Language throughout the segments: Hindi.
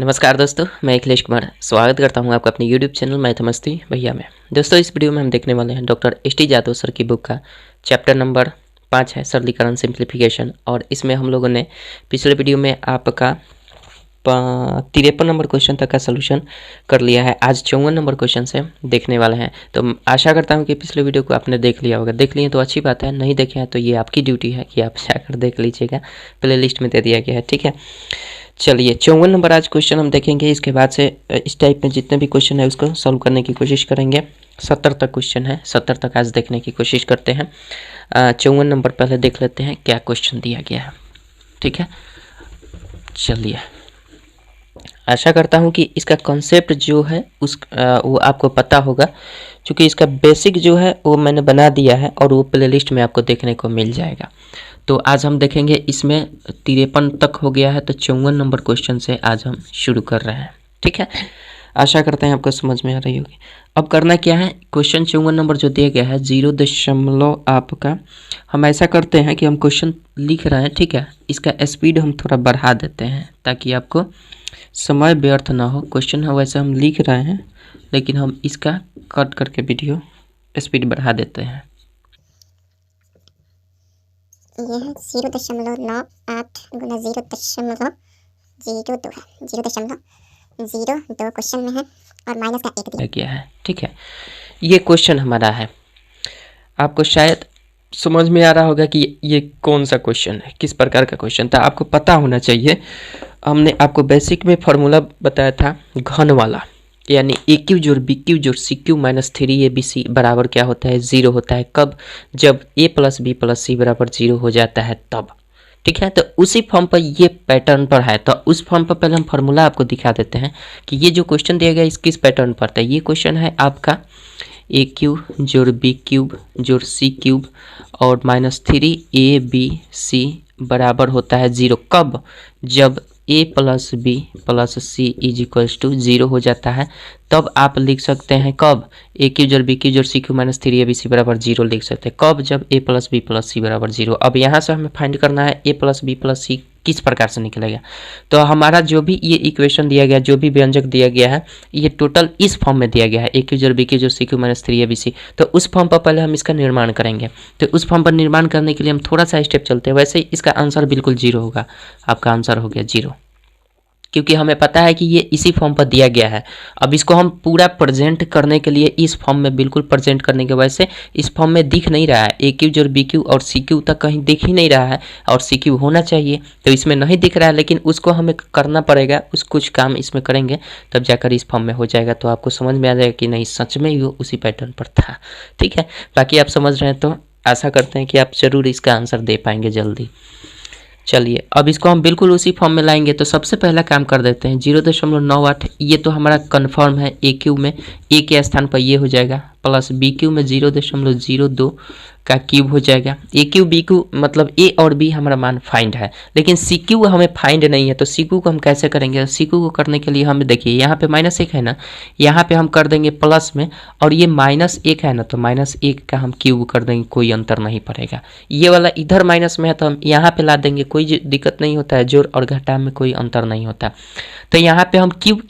नमस्कार दोस्तों, मैं अखिलेश कुमार स्वागत करता हूं आपका अपने YouTube चैनल मैथमस्ती भैया में। दोस्तों, इस वीडियो में हम देखने वाले हैं डॉक्टर एस.टी. जादव सर की बुक का चैप्टर नंबर 5 है सरलीकरण सिंप्लीफिकेशन। और इसमें हम लोगों ने पिछले वीडियो में आपका 53 नंबर क्वेश्चन तक का सोल्यूशन कर लिया है। आज 54 नंबर क्वेश्चन से देखने वाले हैं। तो आशा करता हूं कि पिछले वीडियो को आपने देख लिया होगा। देख लिए तो अच्छी बात है, नहीं देखे हैं तो ये आपकी ड्यूटी है कि आप जाकर देख लीजिएगा, प्ले लिस्ट में दे दिया गया है। ठीक है, चलिए 54 नंबर आज क्वेश्चन हम देखेंगे। इसके बाद से इस टाइप में जितने भी क्वेश्चन है उसको सॉल्व करने की कोशिश करेंगे। 70 तक क्वेश्चन है, 70 तक आज देखने की कोशिश करते हैं। 54 नंबर पहले देख लेते हैं क्या क्वेश्चन दिया गया है। ठीक है, चलिए आशा करता हूं कि इसका कॉन्सेप्ट जो है वो आपको पता होगा, क्योंकि इसका बेसिक जो है वो मैंने बना दिया है और वो प्लेलिस्ट में आपको देखने को मिल जाएगा। तो आज हम देखेंगे, इसमें 53 तक हो गया है, तो 54 नंबर क्वेश्चन से आज हम शुरू कर रहे हैं। ठीक है, आशा करते हैं आपको समझ में आ रही होगी। अब करना क्या है, क्वेश्चन 54 नंबर जो दिया गया है 0 आपका, हम ऐसा करते हैं कि हम क्वेश्चन लिख रहे हैं। ठीक है, इसका स्पीड हम थोड़ा बढ़ा देते हैं ताकि आपको समय व्यर्थ ना हो। क्वेश्चन है वैसे हम लिख रहे हैं, लेकिन हम इसका कट करके वीडियो स्पीड बढ़ा देते हैं। यह 0.98 गुना 0.02 है। 0.02 क्वेश्चन में है और माइनस का 1 दिया गया है। ठीक है, ये क्वेश्चन हमारा है। आपको शायद समझ में आ रहा होगा कि ये कौन सा क्वेश्चन है, किस प्रकार का क्वेश्चन था, आपको पता होना चाहिए। हमने आपको बेसिक में फॉर्मूला बताया था घन वाला, यानी ए क्यू जोड़ बी क्यू जोड़ सी क्यू माइनस 3ab बराबर क्या होता है, 0 होता है। कब? जब a प्लस बी प्लस सी बराबर 0 हो जाता है तब। ठीक है, तो उसी फॉर्म पर ये पैटर्न पर है। तो उस फॉर्म पर पहले हम फार्मूला आपको दिखा देते हैं कि ये जो क्वेश्चन दिया गया इस किस पैटर्न पर था। ये क्वेश्चन है आपका ए क्यूब जोड़ बी क्यूब जोड़ सी क्यूब और माइनस 3ab बराबर होता है 0। कब? जब a plus B plus C is equals to 0 हो जाता है, तब आप लिख सकते हैं। कब? ए क्यू जोड़ बी क्यू जोड़ सी क्यू माइनस 3ab बराबर 0 लिख सकते हैं। कब? जब a प्लस बी प्लस सी बराबर 0। अब यहाँ से हमें फाइंड करना है a प्लस बी प्लस सी किस प्रकार से निकलेगा। तो हमारा जो भी ये इक्वेशन दिया गया, जो भी व्यंजक दिया गया है, ये टोटल इस फॉर्म में दिया गया है, ए क्यू जोड़ बी क्यू जोड़ सी क्यू माइनस 3ab। तो उस फॉर्म पर पहले हम इसका निर्माण करेंगे। तो उस फॉर्म पर निर्माण करने के लिए हम थोड़ा सा स्टेप चलते हैं। वैसे ही इसका आंसर बिल्कुल 0 होगा। आपका आंसर हो गया 0, क्योंकि हमें पता है कि ये इसी फॉर्म पर दिया गया है। अब इसको हम पूरा प्रेजेंट करने के लिए इस फॉर्म में बिल्कुल प्रेजेंट करने के वजह से इस फॉर्म में दिख नहीं रहा है। ए क्यू जोड़ बी क्यू और सी क्यू तक कहीं दिख ही नहीं रहा है, और सी क्यू होना चाहिए, तो इसमें नहीं दिख रहा है। लेकिन उसको हमें करना पड़ेगा, कुछ काम इसमें करेंगे तब जाकर इस फॉर्म में हो जाएगा। तो आपको समझ में आ जाएगा कि नहीं, सच में ही वो उसी पैटर्न पर था। ठीक है, बाकी आप समझ रहे हैं तो आशा करते हैं कि आप जरूर इसका आंसर दे पाएंगे जल्दी। चलिए अब इसको हम बिल्कुल उसी फॉर्म में लाएंगे। तो सबसे पहला काम कर देते हैं 0.98, ये तो हमारा कन्फर्म है। ए क्यू में ए के स्थान पर ये हो जाएगा, प्लस बी क्यू में 0.02 का क्यूब हो जाएगा। ए क्यू बी क्यू मतलब ए और बी हमारा मान फाइंड है, लेकिन सी क्यू हमें फाइंड नहीं है। तो सी क्यू को हम कैसे करेंगे? सी क्यू को करने के लिए हमें देखिए, यहाँ पे -1 है ना, यहाँ पे हम कर देंगे प्लस में, और ये -1 है ना, तो -1 का हम क्यूब कर देंगे, कोई अंतर नहीं पड़ेगा। ये वाला इधर माइनस में है तो हम यहाँ पे ला देंगे, कोई दिक्कत नहीं होता है। जोड़ और घटा में कोई अंतर नहीं होता। तो यहाँ पे हम क्यूब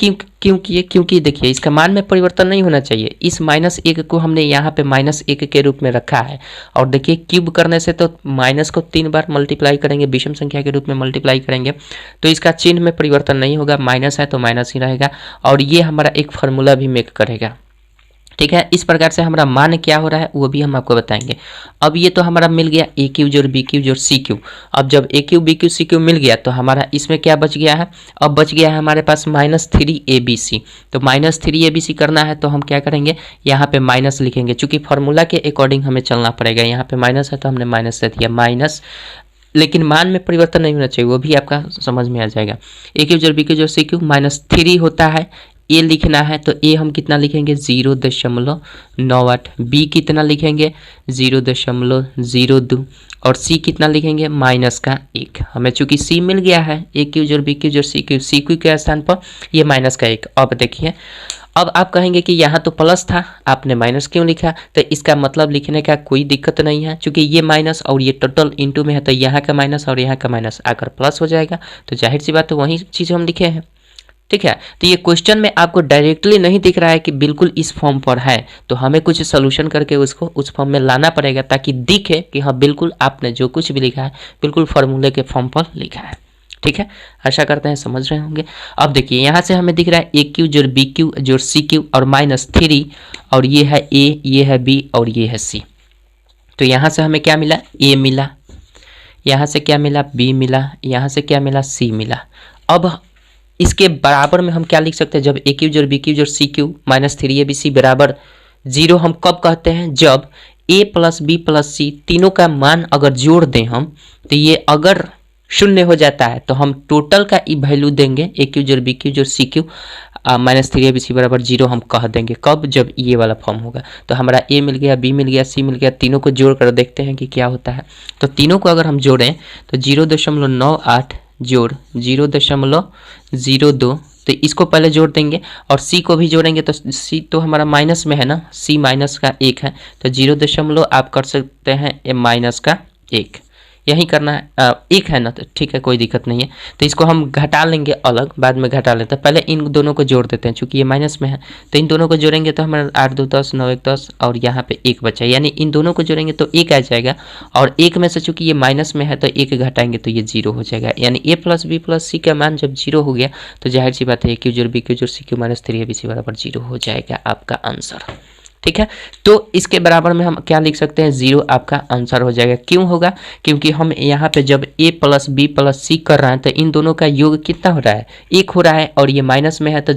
क्यों किए? क्योंकि देखिए इसका मान में परिवर्तन नहीं होना चाहिए। इस -1 को हमने यहाँ पे -1 के रूप में रखा है, और देखिए क्यूब करने से तो माइनस को 3 बार मल्टीप्लाई करेंगे, विषम संख्या के रूप में मल्टीप्लाई करेंगे, तो इसका चिन्ह में परिवर्तन नहीं होगा। माइनस है तो माइनस ही रहेगा, और ये हमारा एक फार्मूला भी मेक करेगा। ठीक है, इस प्रकार से हमारा मान क्या हो रहा है वो भी हम आपको बताएंगे। अब ये तो हमारा मिल गया ए क्यू जोड़ बी क्यू जोड़ सी क्यू। अब जब A cube B cube C cube मिल गया तो हमारा इसमें क्या बच गया है? अब बच गया है हमारे पास -3abc। तो -3abc करना है तो हम क्या करेंगे, यहाँ पे माइनस लिखेंगे, चूंकि फॉर्मूला के अकॉर्डिंग हमें चलना पड़ेगा। यहाँ पे माइनस है तो हमने माइनस दे दिया, माइनस, लेकिन मान में परिवर्तन नहीं होना चाहिए, वो भी आपका समझ में आ जाएगा। ए क्यू जोड़ बी क्यू जोड़ सी क्यू -3 होता है, ए लिखना है तो ए हम कितना लिखेंगे? 0.98। बी कितना लिखेंगे? 0.02। और सी कितना लिखेंगे? -1। हमें चूंकि सी मिल गया है, ए क्यू जोड़ बी क्यू जोड़ सी क्यू के स्थान पर ये -1। अब देखिए, अब आप कहेंगे कि यहाँ तो प्लस था, आपने माइनस क्यों लिखा? तो इसका मतलब लिखने का कोई दिक्कत नहीं है, क्योंकि ये माइनस और ये टोटल इंटू में है, तो यहाँ का माइनस और यहाँ का माइनस आकर प्लस हो जाएगा। तो जाहिर सी बात है वही चीज़ हम लिखे हैं। ठीक है। तो ये क्वेश्चन में आपको डायरेक्टली नहीं दिख रहा है कि बिल्कुल इस फॉर्म पर है, तो हमें कुछ सोल्यूशन करके उसको उस फॉर्म में लाना पड़ेगा ताकि दिखे कि हाँ बिल्कुल आपने जो कुछ भी लिखा है बिल्कुल फार्मूले के फॉर्म पर लिखा है। ठीक है, आशा करते हैं समझ रहे होंगे। अब देखिए यहाँ से हमें दिख रहा है ए क्यू जोड़ बी क्यू जोड़ सी क्यू और -3, और ये है ए, ये है बी और ये है सी। तो यहाँ से हमें क्या मिला, ए मिला, यहाँ से क्या मिला, बी मिला, यहाँ से क्या मिला, सी मिला। अब इसके बराबर में हम क्या लिख सकते हैं, जब ए क्यू जोड़ बी क्यू जोड़ सी क्यू -3 ABC बराबर 0 हम कब कहते हैं, जब a प्लस बी प्लस सी तीनों का मान अगर जोड़ दें हम, तो ये अगर शून्य हो जाता है तो हम टोटल का ई वैल्यू देंगे, ए क्यू जोड़ बी क्यू जोड़ सी क्यू -3 ABC बराबर 0 हम कह देंगे। कब, जब ये वाला फॉर्म होगा। तो हमारा ए मिल गया, बी मिल गया, सी मिल गया, तीनों को जोड़ कर देखते हैं कि क्या होता है। तो तीनों को अगर हम जोड़ें तो 0.98 जोड़ 0.02, तो इसको पहले जोड़ देंगे और सी को भी जोड़ेंगे। तो सी तो हमारा माइनस में है ना, सी माइनस का 1 है, तो 0. आप कर सकते हैं -1, यही करना है। 1 है ना, तो ठीक है, कोई दिक्कत नहीं है। तो इसको हम घटा लेंगे अलग, बाद में घटा लेते हैं, पहले इन दोनों को जोड़ देते हैं चूंकि ये माइनस में है। तो इन दोनों को जोड़ेंगे तो हमारा 8 2 10 9 1 10 और यहाँ पे 1 बचा, यानी इन दोनों को जोड़ेंगे तो 1 आ जाएगा, और 1 में से चूंकि ये माइनस में है तो 1 घटाएंगे तो ये 0 हो जाएगा। यानी ए प्लस बी प्लस सी का मान जब 0 हो गया तो जाहिर सी बात है ए क्यू जोड़ बी क्यू जोड़ सी क्यू -3 ABC बराबर 0 हो जाएगा आपका आंसर। ठीक है, तो इसके बराबर में हम क्या लिख सकते हैं, 0 आपका आंसर हो जाएगा। क्यों होगा, क्योंकि हम यहाँ पे जब a प्लस बी प्लस सी कर रहे हैं तो इन दोनों का योग कितना हो रहा है, 1 हो रहा है, और ये माइनस में है तो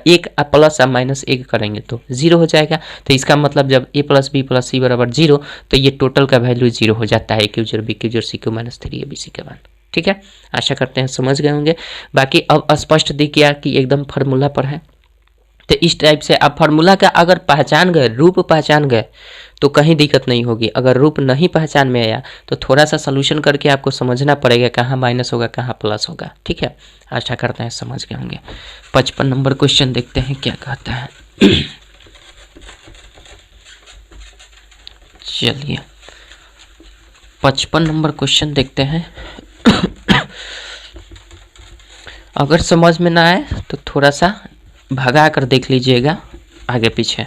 1 प्लस -1 करेंगे तो 0 हो जाएगा। तो इसका मतलब जब a प्लस बी प्लस सी बराबर 0 तो ये टोटल का वैल्यू 0 हो जाता है, ए क्यू जोड़ बी क्यू जोड़ सी क्यू -3 ABC के बाद। ठीक है, आशा करते हैं समझ गए होंगे। बाकी अब स्पष्ट दिख गया कि एकदम फार्मूला पर है। तो इस टाइप से आप फार्मूला का अगर पहचान गए, रूप पहचान गए तो कहीं दिक्कत नहीं होगी। अगर रूप नहीं पहचान में आया तो थोड़ा सा सॉल्यूशन करके आपको समझना पड़ेगा कहाँ माइनस होगा कहाँ प्लस होगा। ठीक है, आशा करते हैं समझ गए होंगे। 55 नंबर क्वेश्चन देखते हैं क्या कहता है। चलिए 55 नंबर क्वेश्चन देखते हैं। अगर समझ में ना आए तो थोड़ा सा भगा कर देख लीजिएगा आगे पीछे,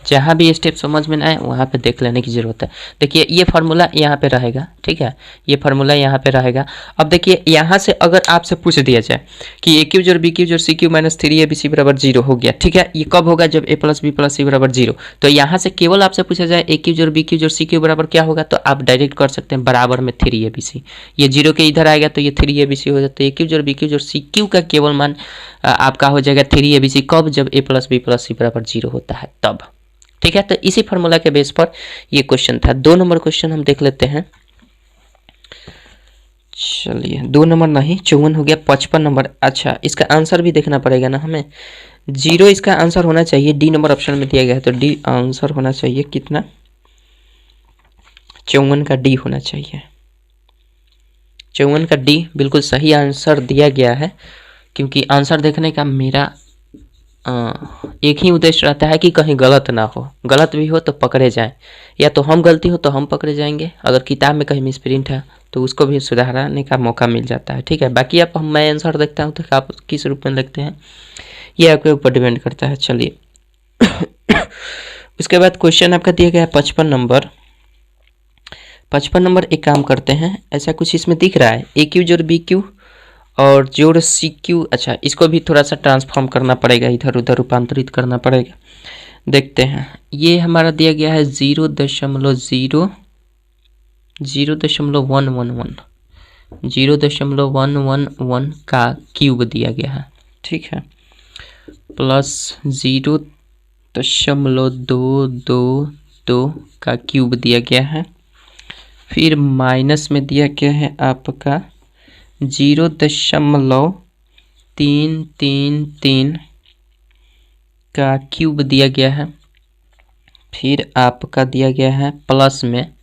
जहाँ भी स्टेप समझ में ना आए वहाँ पे देख लेने की ज़रूरत है। देखिए ये फार्मूला यहाँ पे रहेगा, ठीक है, ये फार्मूला यहाँ पे रहेगा। अब देखिए यहाँ से अगर आपसे पूछ दिया जाए कि ए क्यू जोड़ बी क्यू जोड़ सी क्यू -3 ABC बराबर 0 हो गया, ठीक है, ये कब होगा, जब a प्लस बी प्लस सी बराबर 0। तो यहाँ से केवल आपसे पूछा जाए ए क्यू जोड़ बी क्यू जोड़ सी क्यू बराबर क्या होगा, तो आप डायरेक्ट कर सकते हैं बराबर में 3 ABC। ये 0 के इधर आएगा तो ये 3 ABC हो जाता है। ए क्यू जोड़ बी क्यू जोड़ सी क्यू का केवल मान आपका हो जाएगा 3 ABC। कब, जब a प्लस बी प्लस सी बराबर 0 होता है तब। ठीक है, तो इसी फार्मूला के बेस पर ये क्वेश्चन था। 2 नंबर क्वेश्चन हम देख लेते हैं। चलिए 2 नंबर नहीं 54 हो गया, 55 नंबर। अच्छा, इसका आंसर भी देखना पड़ेगा ना हमें। 0 इसका आंसर होना चाहिए, डी नंबर ऑप्शन में दिया गया है तो डी आंसर होना चाहिए कितना, 54 का डी होना चाहिए। 54 का डी बिल्कुल सही आंसर दिया गया है, क्योंकि आंसर देखने का मेरा एक ही उद्देश्य रहता है कि कहीं गलत ना हो, गलत भी हो तो पकड़े जाएं, या तो हम गलती हो तो हम पकड़े जाएंगे, अगर किताब में कहीं मिसप्रिंट है तो उसको भी सुधारने का मौका मिल जाता है। ठीक है, बाकी आप मैं आंसर देखता हूँ तो आप किस रूप में लिखते हैं ये आपके ऊपर डिपेंड करता है। चलिए उसके बाद क्वेश्चन आपका दिया गया है 55 नंबर। 55 नंबर एक काम करते हैं, ऐसा कुछ इसमें दिख रहा है, ए क्यू जोड़ बी क्यू और जोड़ सी क्यू। अच्छा, इसको भी थोड़ा सा ट्रांसफॉर्म करना पड़ेगा, इधर उधर रूपांतरित करना पड़ेगा। देखते हैं, ये हमारा दिया गया है 0.111 का क्यूब दिया गया है, ठीक है, प्लस 0.222 का क्यूब दिया गया है, फिर माइनस में दिया गया है आपका 0.333 का क्यूब दिया गया है, फिर आपका दिया गया है प्लस में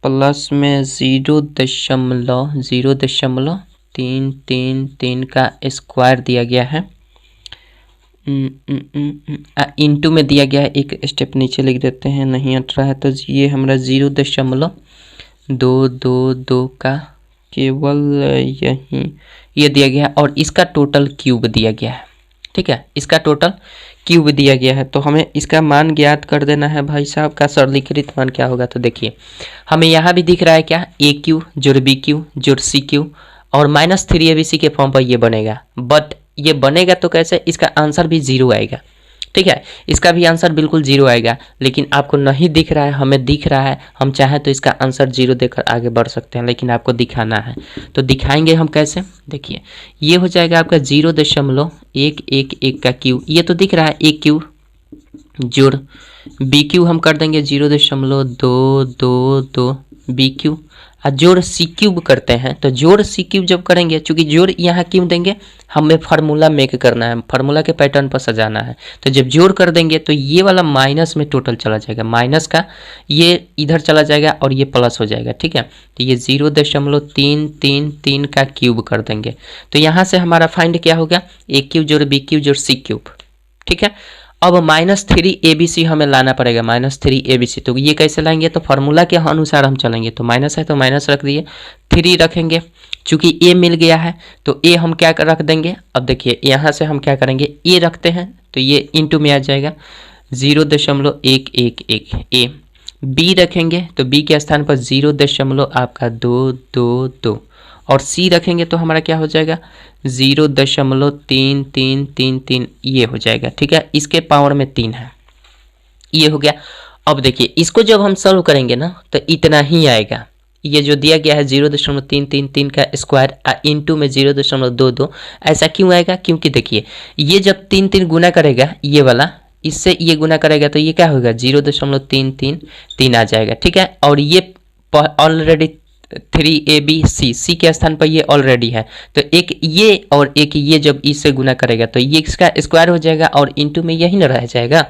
0.333 का स्क्वायर दिया गया है, इंटू में दिया गया है, एक स्टेप नीचे लिख देते हैं, नहीं हट रहा है तो ये हमारा 0.222 का केवल यहीं ये दिया गया है और इसका टोटल क्यूब दिया गया है। ठीक है, इसका टोटल क्यूब दिया गया है। तो हमें इसका मान ज्ञात कर देना है भाई साहब का सरलीकृत मान क्या होगा। तो देखिए हमें यहाँ भी दिख रहा है क्या, ए क्यू जोड़ बी क्यू जोड़ सी क्यू और -3abc के फॉर्म पर ये बनेगा। बट ये बनेगा तो कैसे, इसका आंसर भी 0 आएगा। ठीक है, इसका भी आंसर बिल्कुल 0 आएगा, लेकिन आपको नहीं दिख रहा है, हमें दिख रहा है। हम चाहें तो इसका आंसर 0 देकर आगे बढ़ सकते हैं, लेकिन आपको दिखाना है। तो दिखाएंगे हम कैसे, देखिए ये हो जाएगा आपका 0.111 का क्यू, ये तो दिख रहा है ए क्यू जोड़ बी क्यू हम कर देंगे 0.222 बी क्यू और जोड़ सी क्यूब करते हैं। तो जोड़ सी क्यूब जब करेंगे, चूंकि जोड़ यहाँ क्यों देंगे, हमें फार्मूला मेक करना है, फार्मूला के पैटर्न पर सजाना है। तो जब जोड़ कर देंगे तो ये वाला माइनस में टोटल चला जाएगा, माइनस का ये इधर चला जाएगा और ये प्लस हो जाएगा। ठीक है, तो ये 0.333 का क्यूब कर देंगे। तो यहाँ से हमारा फाइंड क्या होगा, ए क्यूब जोड़ बी क्यूब जोड़ सी क्यूब। ठीक है, अब -3abc हमें लाना पड़ेगा, -3abc। तो ये कैसे लाएंगे, तो फार्मूला के अनुसार हम चलेंगे। तो माइनस है तो माइनस रख दिए, 3 रखेंगे, चूंकि a मिल गया है तो a हम क्या रख देंगे। अब देखिए यहाँ से हम क्या करेंगे, a रखते हैं तो ये इंटू में आ जाएगा 0.111 a। b रखेंगे तो b के स्थान पर 0.222 और c रखेंगे तो हमारा क्या हो जाएगा 0.3333 ये हो जाएगा। ठीक है, इसके पावर में 3 है, ये हो गया। अब देखिए इसको जब हम सॉल्व करेंगे ना तो इतना ही आएगा, ये जो दिया गया है 0.333 का स्क्वायर इंटू में 0.22। ऐसा क्यों आएगा, क्योंकि देखिए ये जब 3 गुना करेगा, ये वाला इससे ये गुना करेगा तो ये क्या होगा 0.333 आ जाएगा। ठीक है, और ये ऑलरेडी 3abc सी के स्थान पर ये ऑलरेडी है, तो एक ये और एक ये जब इससे गुना करेगा तो ये इसका स्क्वायर हो जाएगा और इंटू में यही ना रह जाएगा।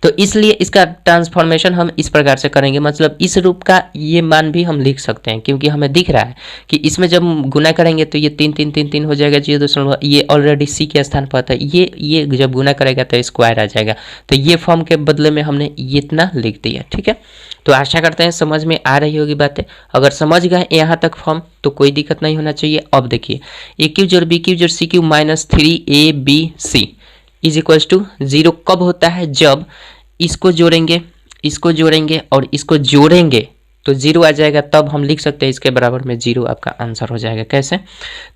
तो इसलिए इसका ट्रांसफॉर्मेशन हम इस प्रकार से करेंगे, मतलब इस रूप का ये मान भी हम लिख सकते हैं, क्योंकि हमें दिख रहा है कि इसमें जब गुना करेंगे तो ये 3 हो जाएगा 0. ये ऑलरेडी सी के स्थान पर था, ये जब गुना करेगा तो स्क्वायर आ जाएगा। तो ये फॉर्म के बदले में हमने ये इतना लिख दिया। ठीक है, तो आशा करते हैं समझ में आ रही होगी बातें। अगर समझ गए यहाँ तक फॉर्म तो कोई दिक्कत नहीं होना चाहिए। अब देखिए ए क्यू जोड़ बी क्यू जोड़ C cube -3abc is equals to 0 कब होता है, जब इसको जोड़ेंगे और इसको जोड़ेंगे तो 0 आ जाएगा, तब हम लिख सकते हैं इसके बराबर में 0 आपका आंसर हो जाएगा। कैसे,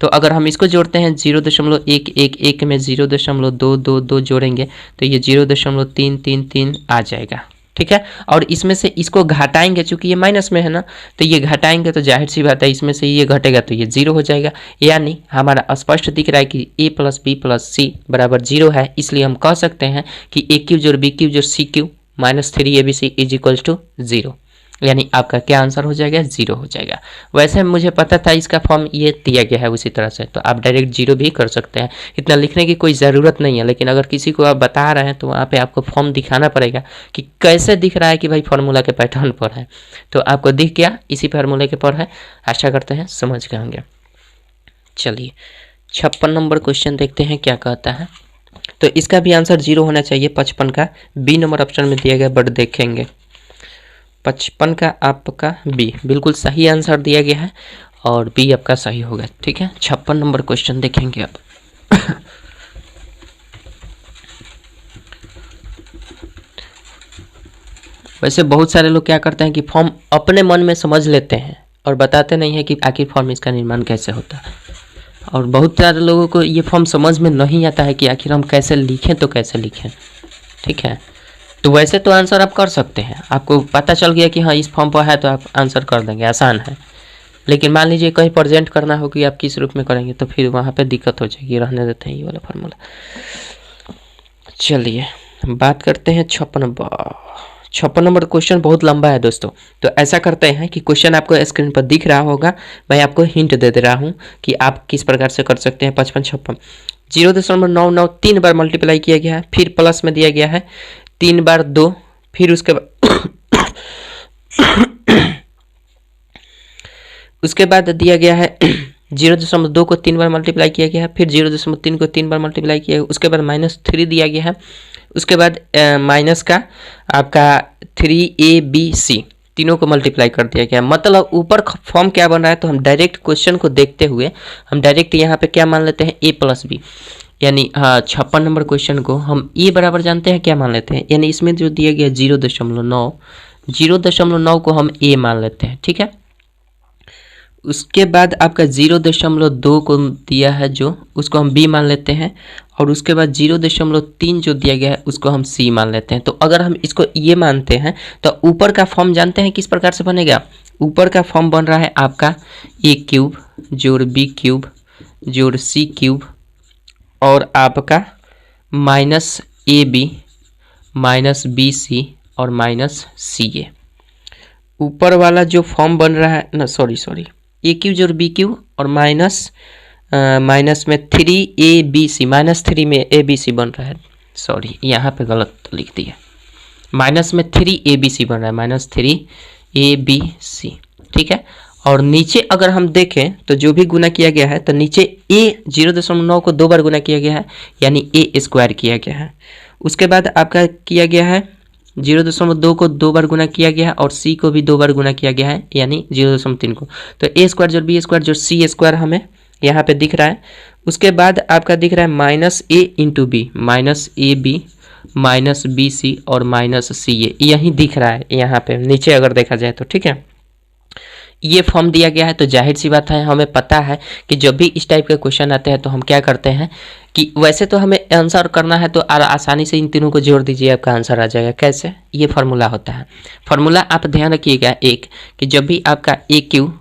तो अगर हम इसको जोड़ते हैं 0.111 में 0.222 जोड़ेंगे तो ये 0.333 आ जाएगा। ठीक है, और इसमें से इसको घटाएंगे, चूंकि ये माइनस में है ना, तो ये घटाएंगे तो जाहिर सी बात है इसमें से ये घटेगा तो ये 0 हो जाएगा। यानी हमारा स्पष्ट दिख रहा है कि a + b + c बराबर 0 है। इसलिए हम कह सकते हैं कि a क्यू जोड़ बी क्यू जोड़ C cube -3abc is equals to 0। यानी आपका क्या आंसर हो जाएगा, 0 हो जाएगा। वैसे मुझे पता था इसका फॉर्म ये दिया गया है उसी तरह से, तो आप डायरेक्ट 0 भी कर सकते हैं, इतना लिखने की कोई ज़रूरत नहीं है। लेकिन अगर किसी को आप बता रहे हैं तो वहाँ पे आपको फॉर्म दिखाना पड़ेगा कि कैसे दिख रहा है कि भाई फार्मूला के पैटर्न पर है। तो आपको दिख गया, इसी फार्मूले के पर है। आशा करते हैं समझ गए होंगे। चलिए 56 नंबर क्वेश्चन देखते हैं क्या कहता है। तो इसका भी आंसर 0 होना चाहिए, 55 का बी नंबर ऑप्शन में दिया गया, बट देखेंगे 55 का आपका बी बिल्कुल सही आंसर दिया गया है और बी आपका सही होगा। ठीक है, 56 नंबर क्वेश्चन देखेंगे अब। वैसे बहुत सारे लोग क्या करते हैं कि फॉर्म अपने मन में समझ लेते हैं और बताते नहीं है कि आखिर फॉर्म इसका निर्माण कैसे होता है। और बहुत सारे लोगों को ये फॉर्म समझ में नहीं आता है कि आखिर हम कैसे लिखें तो कैसे लिखें। ठीक है, तो वैसे तो आंसर आप कर सकते हैं, आपको पता चल गया कि हाँ इस फॉर्म पर है तो आप आंसर कर देंगे, आसान है। लेकिन मान लीजिए कहीं प्रेजेंट करना हो कि आप किस रूप में करेंगे तो फिर वहाँ पे दिक्कत हो जाएगी। रहने देते हैं ये वाला फार्मूला। चलिए बात करते हैं 56 नंबर क्वेश्चन बहुत लंबा है दोस्तों। तो ऐसा करते हैं कि क्वेश्चन आपको स्क्रीन पर दिख रहा होगा, मैं आपको हिंट दे रहा हूँ कि आप किस प्रकार से कर सकते हैं। 55 56 0.99 3 बार मल्टीप्लाई किया गया है, फिर प्लस में दिया गया है 3 बार 2, फिर उसके बाद दिया गया है 0.2 को 3 बार मल्टीप्लाई किया गया है, फिर 0.3 को 3 बार मल्टीप्लाई किया गया, उसके बाद -3 दिया गया है, उसके बाद माइनस का आपका 3abc तीनों को मल्टीप्लाई कर दिया गया। मतलब ऊपर फॉर्म क्या बन रहा है, तो हम डायरेक्ट क्वेश्चन को देखते हुए हम डायरेक्ट यहाँ पे क्या मान लेते हैं, a प्लस बी, यानी हाँ 56 नंबर क्वेश्चन को हम a बराबर जानते हैं क्या मान लेते हैं, यानी इसमें जो दिया गया 0.9 को हम a मान लेते हैं। ठीक है, उसके बाद आपका 0.2 को दिया है जो, उसको हम b मान लेते हैं, और उसके बाद 0.3 जो दिया गया है उसको हम c मान लेते हैं। तो अगर हम इसको ये मानते हैं तो ऊपर का फॉर्म जानते हैं किस प्रकार से बनेगा। ऊपर का फॉर्म बन रहा है आपका a क्यूब जोड़ b क्यूब जोड़ c क्यूब और आपका माइनस ab माइनस bc और माइनस ca। ऊपर वाला जो फॉर्म बन रहा है ना, सॉरी ए क्यू जोड़ बी क्यू और माइनस में 3abc, -3 में abc बन रहा है, सॉरी यहाँ पे गलत लिख दिया, माइनस में 3abc बन रहा है, -3abc। ठीक है, और नीचे अगर हम देखें तो जो भी गुना किया गया है तो नीचे a 0.9 को 2 बार गुना किया गया है, यानी a स्क्वायर किया गया है। उसके बाद आपका किया गया है 0.2 को 2 बार गुना किया गया है और c को भी 2 बार गुना किया गया है, यानी 0.3 को। तो a स्क्वायर जोड़ b स्क्वायर जोड़ c स्क्वायर हमें यहाँ पे दिख रहा है। उसके बाद आपका दिख रहा है minus a into B, minus ab minus bc और माइनस ca, यही दिख रहा है यहाँ पे नीचे अगर देखा जाए तो। ठीक है, ये फॉर्म दिया गया है तो जाहिर सी बात है हमें पता है कि जब भी इस टाइप के क्वेश्चन आते हैं तो हम क्या करते हैं कि वैसे तो हमें आंसर करना है तो आसानी से इन तीनों को जोड़ दीजिए, आपका आंसर आ जाएगा। कैसे, ये फार्मूला होता है। फार्मूला आप ध्यान रखिएगा एक, कि जब भी आपका ए क्यू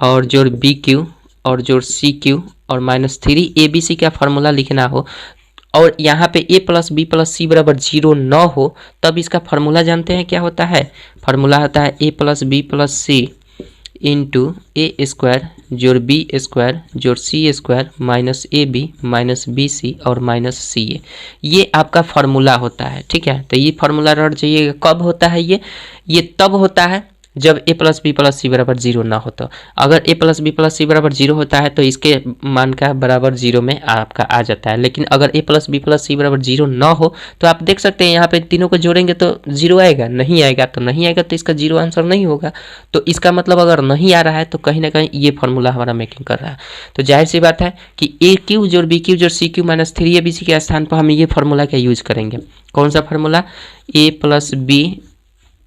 और जोड़ बी क्यू और जोड़ सी क्यू और -3abc का फार्मूला लिखना हो और यहाँ पे a प्लस बी प्लस सी बराबर 0 न हो, तब इसका फार्मूला जानते हैं क्या होता है। फार्मूला होता है a plus B plus C into A square जोड़ बी स्क्वायर जोड़ C square minus A B minus B C और माइनस सी ए, ये आपका फार्मूला होता है। ठीक है, तो ये फार्मूला रट जाइएगा। कब होता है ये तब होता है जब a प्लस बी प्लस सी बराबर 0 ना हो। तो अगर a प्लस बी प्लस सी बराबर 0 होता है तो इसके मान का बराबर 0 में आपका आ जाता है। लेकिन अगर a प्लस बी प्लस सी बराबर 0 ना हो तो आप देख सकते हैं यहाँ पे तीनों को जोड़ेंगे तो 0 आएगा, नहीं आएगा तो नहीं आएगा, तो इसका 0 आंसर नहीं होगा। तो इसका मतलब अगर नहीं आ रहा है तो कहीं ना कहीं ये फार्मूला हमारा मेकिंग कर रहा है। तो जाहिर सी बात है कि ए क्यू जोड़ बी क्यू जोड़ सी क्यू माइनस 3abc के स्थान पर हम ये फार्मूला का यूज करेंगे। कौन सा formula, a plus B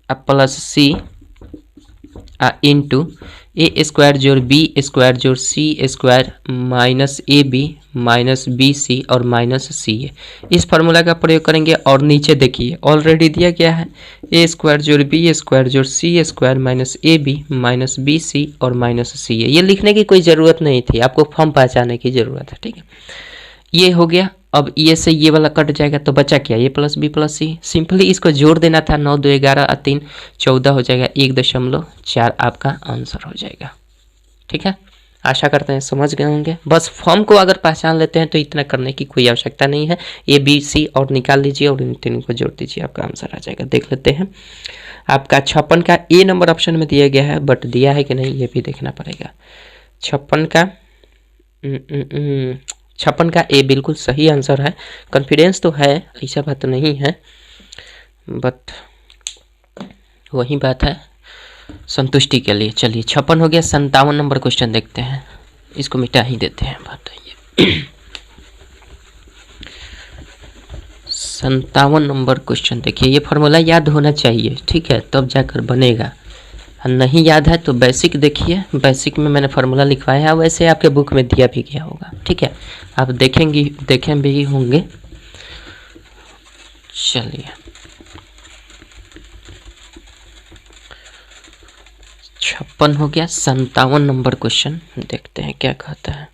plus C into A square जोड़ बी स्क्वायर जोड़ C square minus A B minus B C और माइनस सी ए, इस फार्मूला का प्रयोग करेंगे। और नीचे देखिए ऑलरेडी दिया गया है ए स्क्वायर जोड़ बी स्क्वायर जोड़ C square minus A B minus B C और माइनस सी ए। ये लिखने की कोई ज़रूरत नहीं थी, आपको फॉर्म पहचानने की ज़रूरत है। ठीक है, ये हो गया। अब ये से ये वाला कट जाएगा तो बचा क्या, A plus B plus C. Simply इसको जोड़ देना था, 9 2 11 और 3 14 हो जाएगा, 1.4 आपका आंसर हो जाएगा। ठीक है, आशा करते हैं समझ गए होंगे। बस फॉर्म को अगर पहचान लेते हैं तो इतना करने की कोई आवश्यकता नहीं है। ए बी सी और निकाल लीजिए और इन तीनों को जोड़ दीजिए, आपका आंसर आ जाएगा। देख लेते हैं आपका 56 का ए नंबर ऑप्शन में दिया गया है, बट दिया है कि नहीं ये भी देखना पड़ेगा। 56 का ए बिल्कुल सही आंसर है। कॉन्फिडेंस तो है, ऐसा बात नहीं है, बट वही बात है संतुष्टि के लिए। चलिए 56 हो गया। 57 नंबर क्वेश्चन देखते हैं, इसको मिटा ही देते हैं। बताइए 57 नंबर क्वेश्चन देखिए, ये फार्मूला याद होना चाहिए, ठीक है, तब जाकर बनेगा। नहीं याद है तो बेसिक देखिए, बेसिक में मैंने फार्मूला लिखवाया है, वैसे आपके बुक में दिया भी गया होगा। ठीक है, आप देखें भी होंगे। चलिए 56 हो गया। 57 नंबर क्वेश्चन देखते हैं क्या कहता है।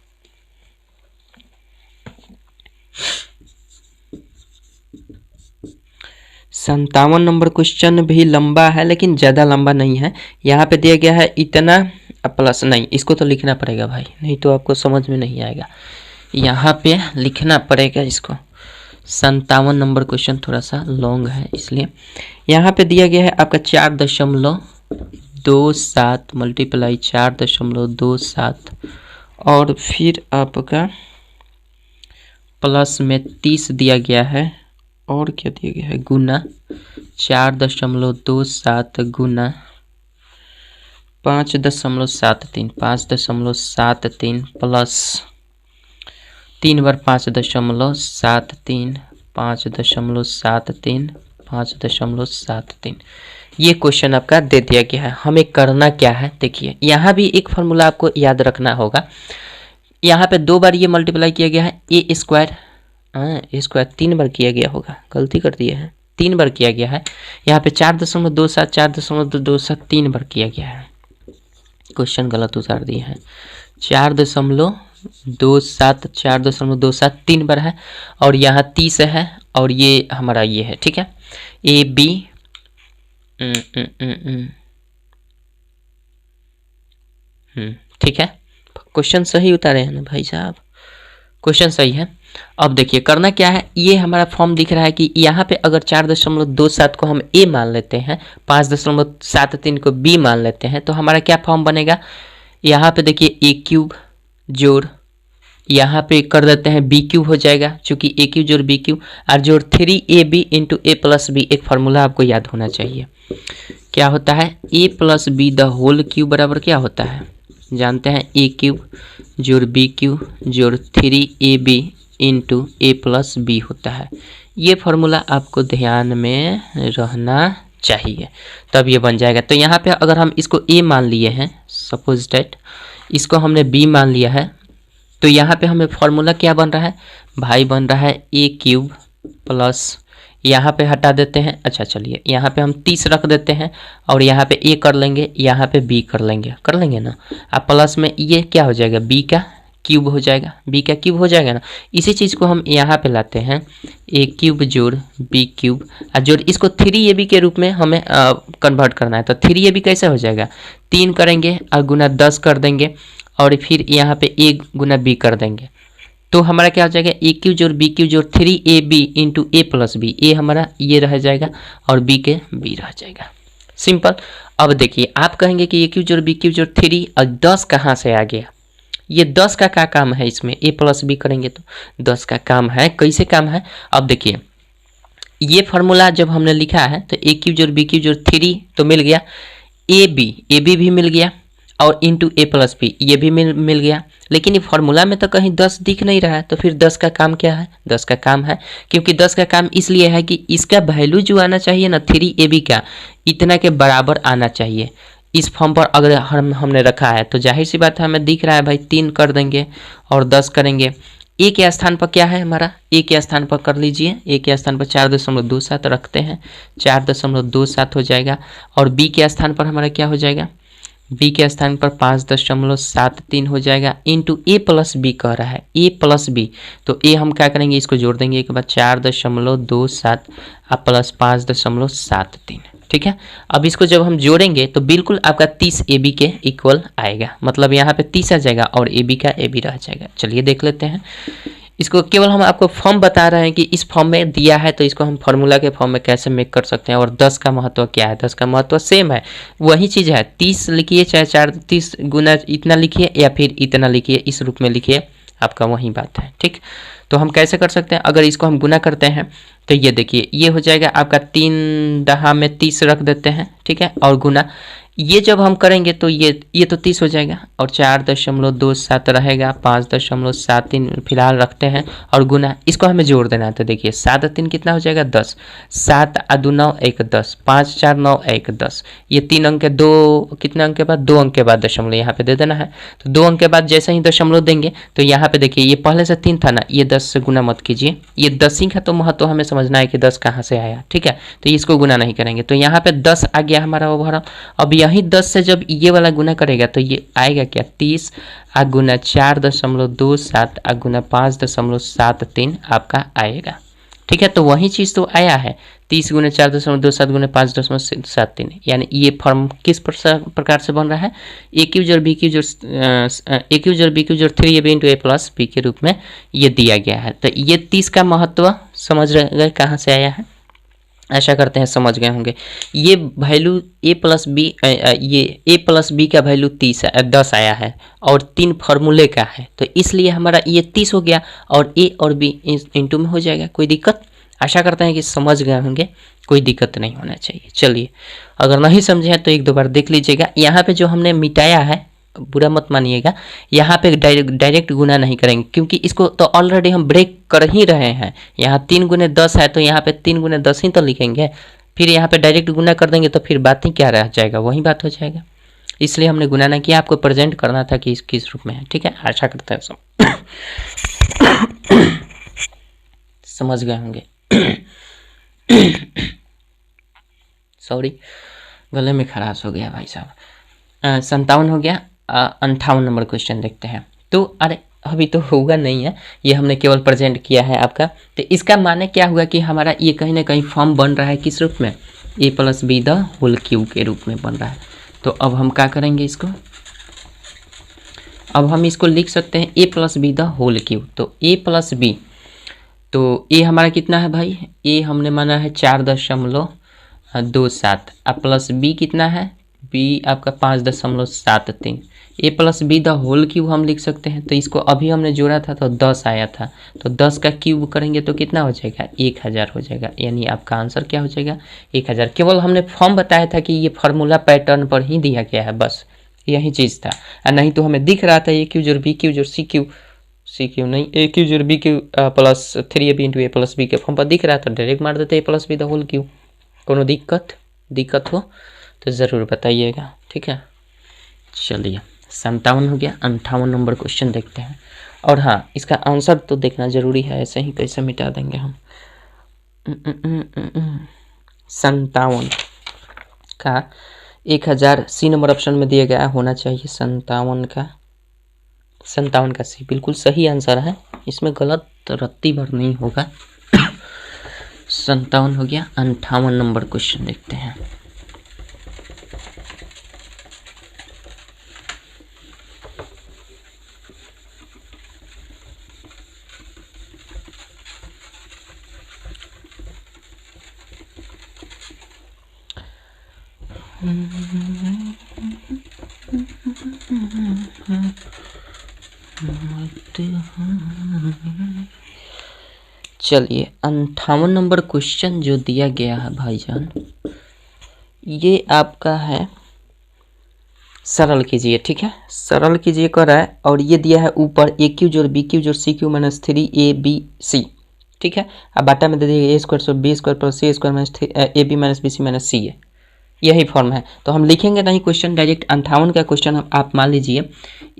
संतावन नंबर क्वेश्चन भी लंबा है लेकिन ज़्यादा लंबा नहीं है। यहाँ पे दिया गया है इतना प्लस, नहीं इसको तो लिखना पड़ेगा भाई, नहीं तो आपको समझ में नहीं आएगा। यहाँ पे लिखना पड़ेगा इसको। 57 नंबर क्वेश्चन थोड़ा सा लॉन्ग है, इसलिए यहाँ पे दिया गया है आपका 4.27 मल्टीप्लाई 4.27 और फिर आपका प्लस में 30 दिया गया है और क्या दिया गया है गुना 4.27 गुना 5.73 5.73 प्लस 3 बार 5.73 5.73 5.73 ये क्वेश्चन आपका दे दिया गया है। हमें करना क्या है, देखिए यहाँ भी एक फार्मूला आपको याद रखना होगा। यहाँ पे 2 बार ये मल्टीप्लाई किया गया है ए स्क्वायर, ए स्क्वायर 3 बार किया गया होगा, गलती कर दिए हैं, 3 बार किया गया है। यहाँ पे 4.27 4.27 3 बार किया गया है, क्वेश्चन गलत उतार दिए हैं। 4.27 4.27 3 बार है और यहाँ 30 है और ये हमारा ये है, ठीक है। ए बी ठीक है, क्वेश्चन सही उतारे हैं ना भाई साहब, क्वेश्चन सही है। अब देखिए करना क्या है, ये हमारा फॉर्म दिख रहा है कि यहाँ पे अगर 4.27 को हम ए मान लेते हैं, 5.73 को बी मान लेते हैं, तो हमारा क्या फॉर्म बनेगा। यहाँ पे देखिए ए क्यूब जोड़, यहाँ पे कर देते हैं बी क्यूब हो जाएगा, चूंकि ए क्यूब जोड़ बी क्यूब और जोड़ 3ab into A plus B. एक फार्मूला आपको याद होना चाहिए, क्या होता है A plus B the whole cube बराबर क्या होता है, जानते हैं ए क्यूब जोड़ बी क्यूब जोड़ 3ab into A plus B होता है। ये फार्मूला आपको ध्यान में रहना चाहिए, तब ये बन जाएगा। तो यहाँ पे अगर हम इसको ए मान लिए हैं, सपोज डेट इसको हमने बी मान लिया है, तो यहाँ पे हमें फार्मूला क्या बन रहा है भाई, बन रहा है ए क्यूब प्लस यहाँ पे हटा देते हैं, अच्छा चलिए यहाँ पे हम 30 रख देते हैं और यहाँ पे ए कर लेंगे, यहाँ पे बी कर लेंगे ना। अब प्लस में ये क्या हो जाएगा, बी का क्यूब हो जाएगा, बी का क्यूब हो जाएगा ना। इसी चीज़ को हम यहाँ पे लाते हैं ए क्यूब जोड़ बी क्यूब और जोड़ इसको 3ab के रूप में हमें कन्वर्ट करना है। तो 3ab कैसे हो जाएगा, 3 करेंगे और गुना 10 कर देंगे और फिर यहाँ पे ए गुना बी कर देंगे, तो हमारा क्या हो जाएगा ए क्यू जोड़ बी क्यू जोड़ 3ab into A plus B. ए हमारा ये रह जाएगा और बी के बी रह जाएगा, सिंपल। अब देखिए आप कहेंगे कि ए क्यू जोड़ बी क्यू जोड़ 3 और 10 कहाँ से आ गया, ये 10 का क्या काम है, इसमें ए प्लस बी करेंगे तो 10 का काम है। कैसे काम है, अब देखिए ये फार्मूला जब हमने लिखा है तो ए क्यू जोड़ बी क्यू जोड़ 3 तो मिल गया, ए बी भी मिल गया और इंटू ए प्लस बी ये भी मिल गया। लेकिन ये फार्मूला में तो कहीं 10 दिख नहीं रहा है, तो फिर 10 का काम क्या है, 10 का काम है क्योंकि 10 का काम इसलिए है कि इसका वैल्यू जो आना चाहिए ना 3ab का इतना के बराबर आना चाहिए। इस फॉर्म पर अगर हमने रखा है तो जाहिर सी बात है हमें दिख रहा है भाई 3 कर देंगे और 10 करेंगे। ए के स्थान पर क्या है हमारा, ए के स्थान पर कर लीजिए, ए के स्थान पर 4.27 रखते हैं, 4.27 हो जाएगा और बी के स्थान पर हमारा क्या हो जाएगा, बी के स्थान पर 5.73 हो जाएगा इंटू ए प्लस बी कह रहा है, ए प्लस बी तो ए हम क्या करेंगे इसको जोड़ देंगे, एक बार 4.27 और प्लस 5.73, ठीक है। अब इसको जब हम जोड़ेंगे तो बिल्कुल आपका 30ab के इक्वल आएगा, मतलब यहाँ पे 30 आ जाएगा और ab का ab रह जाएगा। चलिए देख लेते हैं इसको, केवल हम आपको फॉर्म बता रहे हैं कि इस फॉर्म में दिया है तो इसको हम फार्मूला के फॉर्म में कैसे मेक कर सकते हैं। और 10 का महत्व क्या है, 10 का महत्व सेम है, वही चीज़ है, 30 लिखिए चाहे 30 गुना इतना लिखिए या फिर इतना लिखिए, इस रूप में लिखिए, आपका वही बात है, ठीक। तो हम कैसे कर सकते हैं, अगर इसको हम गुना करते हैं तो ये देखिए ये हो जाएगा आपका 3 दहा में 30 रख देते हैं, ठीक है, और गुना ये जब हम करेंगे तो ये तो 30 हो जाएगा और 4.27 रहेगा, 5.73 फिलहाल रखते हैं और गुना इसको हमें जोड़ देना है। तो देखिए 7 3 कितना हो जाएगा 10, 7 2 9 1 10, 5 4 9 1 10, ये 3 अंक के 2 कितने अंक के बाद 2 अंक के बाद दशमलव यहाँ पे दे देना है। तो 2 अंक के बाद जैसे ही दशमलव देंगे तो यहाँ पे देखिए ये पहले से 3 था ना, ये 10 से गुना मत कीजिए, ये 10 ही का तो महत्व हमें समझना है कि 10 कहाँ से आया, ठीक है। तो इसको गुना नहीं करेंगे तो यहाँ पे 10 आ गया हमारा ओवरऑल। अब यही 10 से जब ये वाला गुना करेगा तो ये आएगा क्या 30 आ गुना 4.27 आ गुना 5.73 आपका आएगा, ठीक है। तो वही चीज़ तो आया है 30 गुना 4.27 गुना 5.73, यानी ये फॉर्म किस प्रकार से बन रहा है, ए क्यू जोड़ बी क्यू जोड़ 3ab into A plus B के रूप में ये दिया गया है। तो ये 30 का महत्व समझ गए कहाँ से आया है, आशा करते हैं समझ गए होंगे। ये वैल्यू ए प्लस बी का वैल्यू 10 आया है और 3 फार्मूले का है, तो इसलिए हमारा ये 30 हो गया और ए और बी इंटू में हो जाएगा, कोई दिक्कत। आशा करते हैं कि समझ गए होंगे, कोई दिक्कत नहीं होना चाहिए। चलिए, अगर नहीं समझे हैं तो एक दो बार देख लीजिएगा। यहाँ पे जो हमने मिटाया है, बुरा मत मानिएगा, यहाँ पे डायरेक्ट गुना नहीं करेंगे, क्योंकि इसको तो ऑलरेडी हम ब्रेक कर ही रहे हैं। यहाँ 3 गुने 10 है तो यहाँ पे 3 गुने 10 ही तो लिखेंगे। फिर यहाँ पे डायरेक्ट गुना कर देंगे तो फिर बात ही क्या रह जाएगा, वही बात हो जाएगा। इसलिए हमने गुना ना किया, आपको प्रेजेंट करना था कि इस किस रूप में है। ठीक है, आशा करते हैं सब समझ गए होंगे। सॉरी, गले में खराश हो गया भाई साहब। 57 हो गया। 58 नंबर क्वेश्चन देखते हैं। तो अरे अभी तो होगा नहीं है, ये हमने केवल प्रेजेंट किया है आपका। तो इसका माने क्या हुआ कि हमारा ये कहीं ना कहीं फॉर्म बन रहा है किस रूप में, a + b the whole cube के रूप में बन रहा है। तो अब हम क्या करेंगे इसको, अब हम इसको लिख सकते हैं a + b the whole cube. तो a + b, तो a हमारा कितना है भाई, a हमने माना है 4.27 अब प्लस b कितना है, b आपका 5.73। a + b the whole cube हम लिख सकते हैं। तो इसको अभी हमने जोड़ा था तो 10 आया था, तो 10 का क्यूब करेंगे तो कितना हो जाएगा, 1000 हो जाएगा। यानी आपका आंसर क्या हो जाएगा, 1000। केवल हमने फॉर्म बताया था कि ये फार्मूला पैटर्न पर ही दिया गया है, बस यही चीज़ था। नहीं तो हमें दिख रहा था a क्यू जोड़ b क्यू जोड़ c क्यू नहीं, a क्यू जोड़ b Q plus 3ab × a + b के फॉर्म पर दिख रहा था, डायरेक्ट मार देते a + b the whole cube. कोनो दिक्कत हो तो ज़रूर बताइएगा, ठीक है। चलिए, 57 हो गया। 58 नंबर क्वेश्चन देखते हैं। और हाँ, इसका आंसर तो देखना ज़रूरी है, ऐसे ही कैसे मिटा देंगे हम। 57 का 1000 सी नंबर ऑप्शन में दिया गया होना चाहिए। 57 का सी बिल्कुल सही आंसर है, इसमें गलत रत्ती भर नहीं होगा। 57 हो गया। 58 नंबर क्वेश्चन देखते हैं। चलिए, 58 नंबर क्वेश्चन जो दिया गया है भाईजान, ये आपका है, सरल कीजिए, ठीक है, सरल कीजिए कर रहा है। और ये दिया है ऊपर a क्यू जोड़ b क्यू जोड़ c Q minus 3ab c, ठीक है। अब बाटा में दे दिए a² + b² + c² minus ab minus bc minus c है, यही फॉर्म है। तो हम लिखेंगे नहीं क्वेश्चन डायरेक्ट। 58 का क्वेश्चन आप मान लीजिए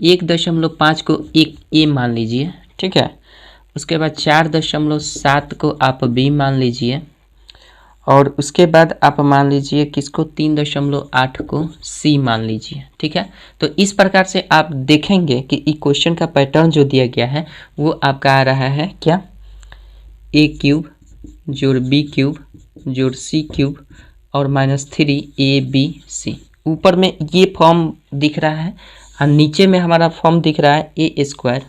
1.5 को एक a मान लीजिए, ठीक है। उसके बाद 4.7 को आप b मान लीजिए, और उसके बाद आप मान लीजिए किसको, 3.8 को c मान लीजिए, ठीक है। तो इस प्रकार से आप देखेंगे कि इस क्वेश्चन का पैटर्न जो दिया गया है वो आपका आ रहा है क्या, a³ जोड़ b³ जोड़ c³ और माइनस 3abc। ऊपर में ये फॉर्म दिख रहा है और नीचे में हमारा फॉर्म दिख रहा है a²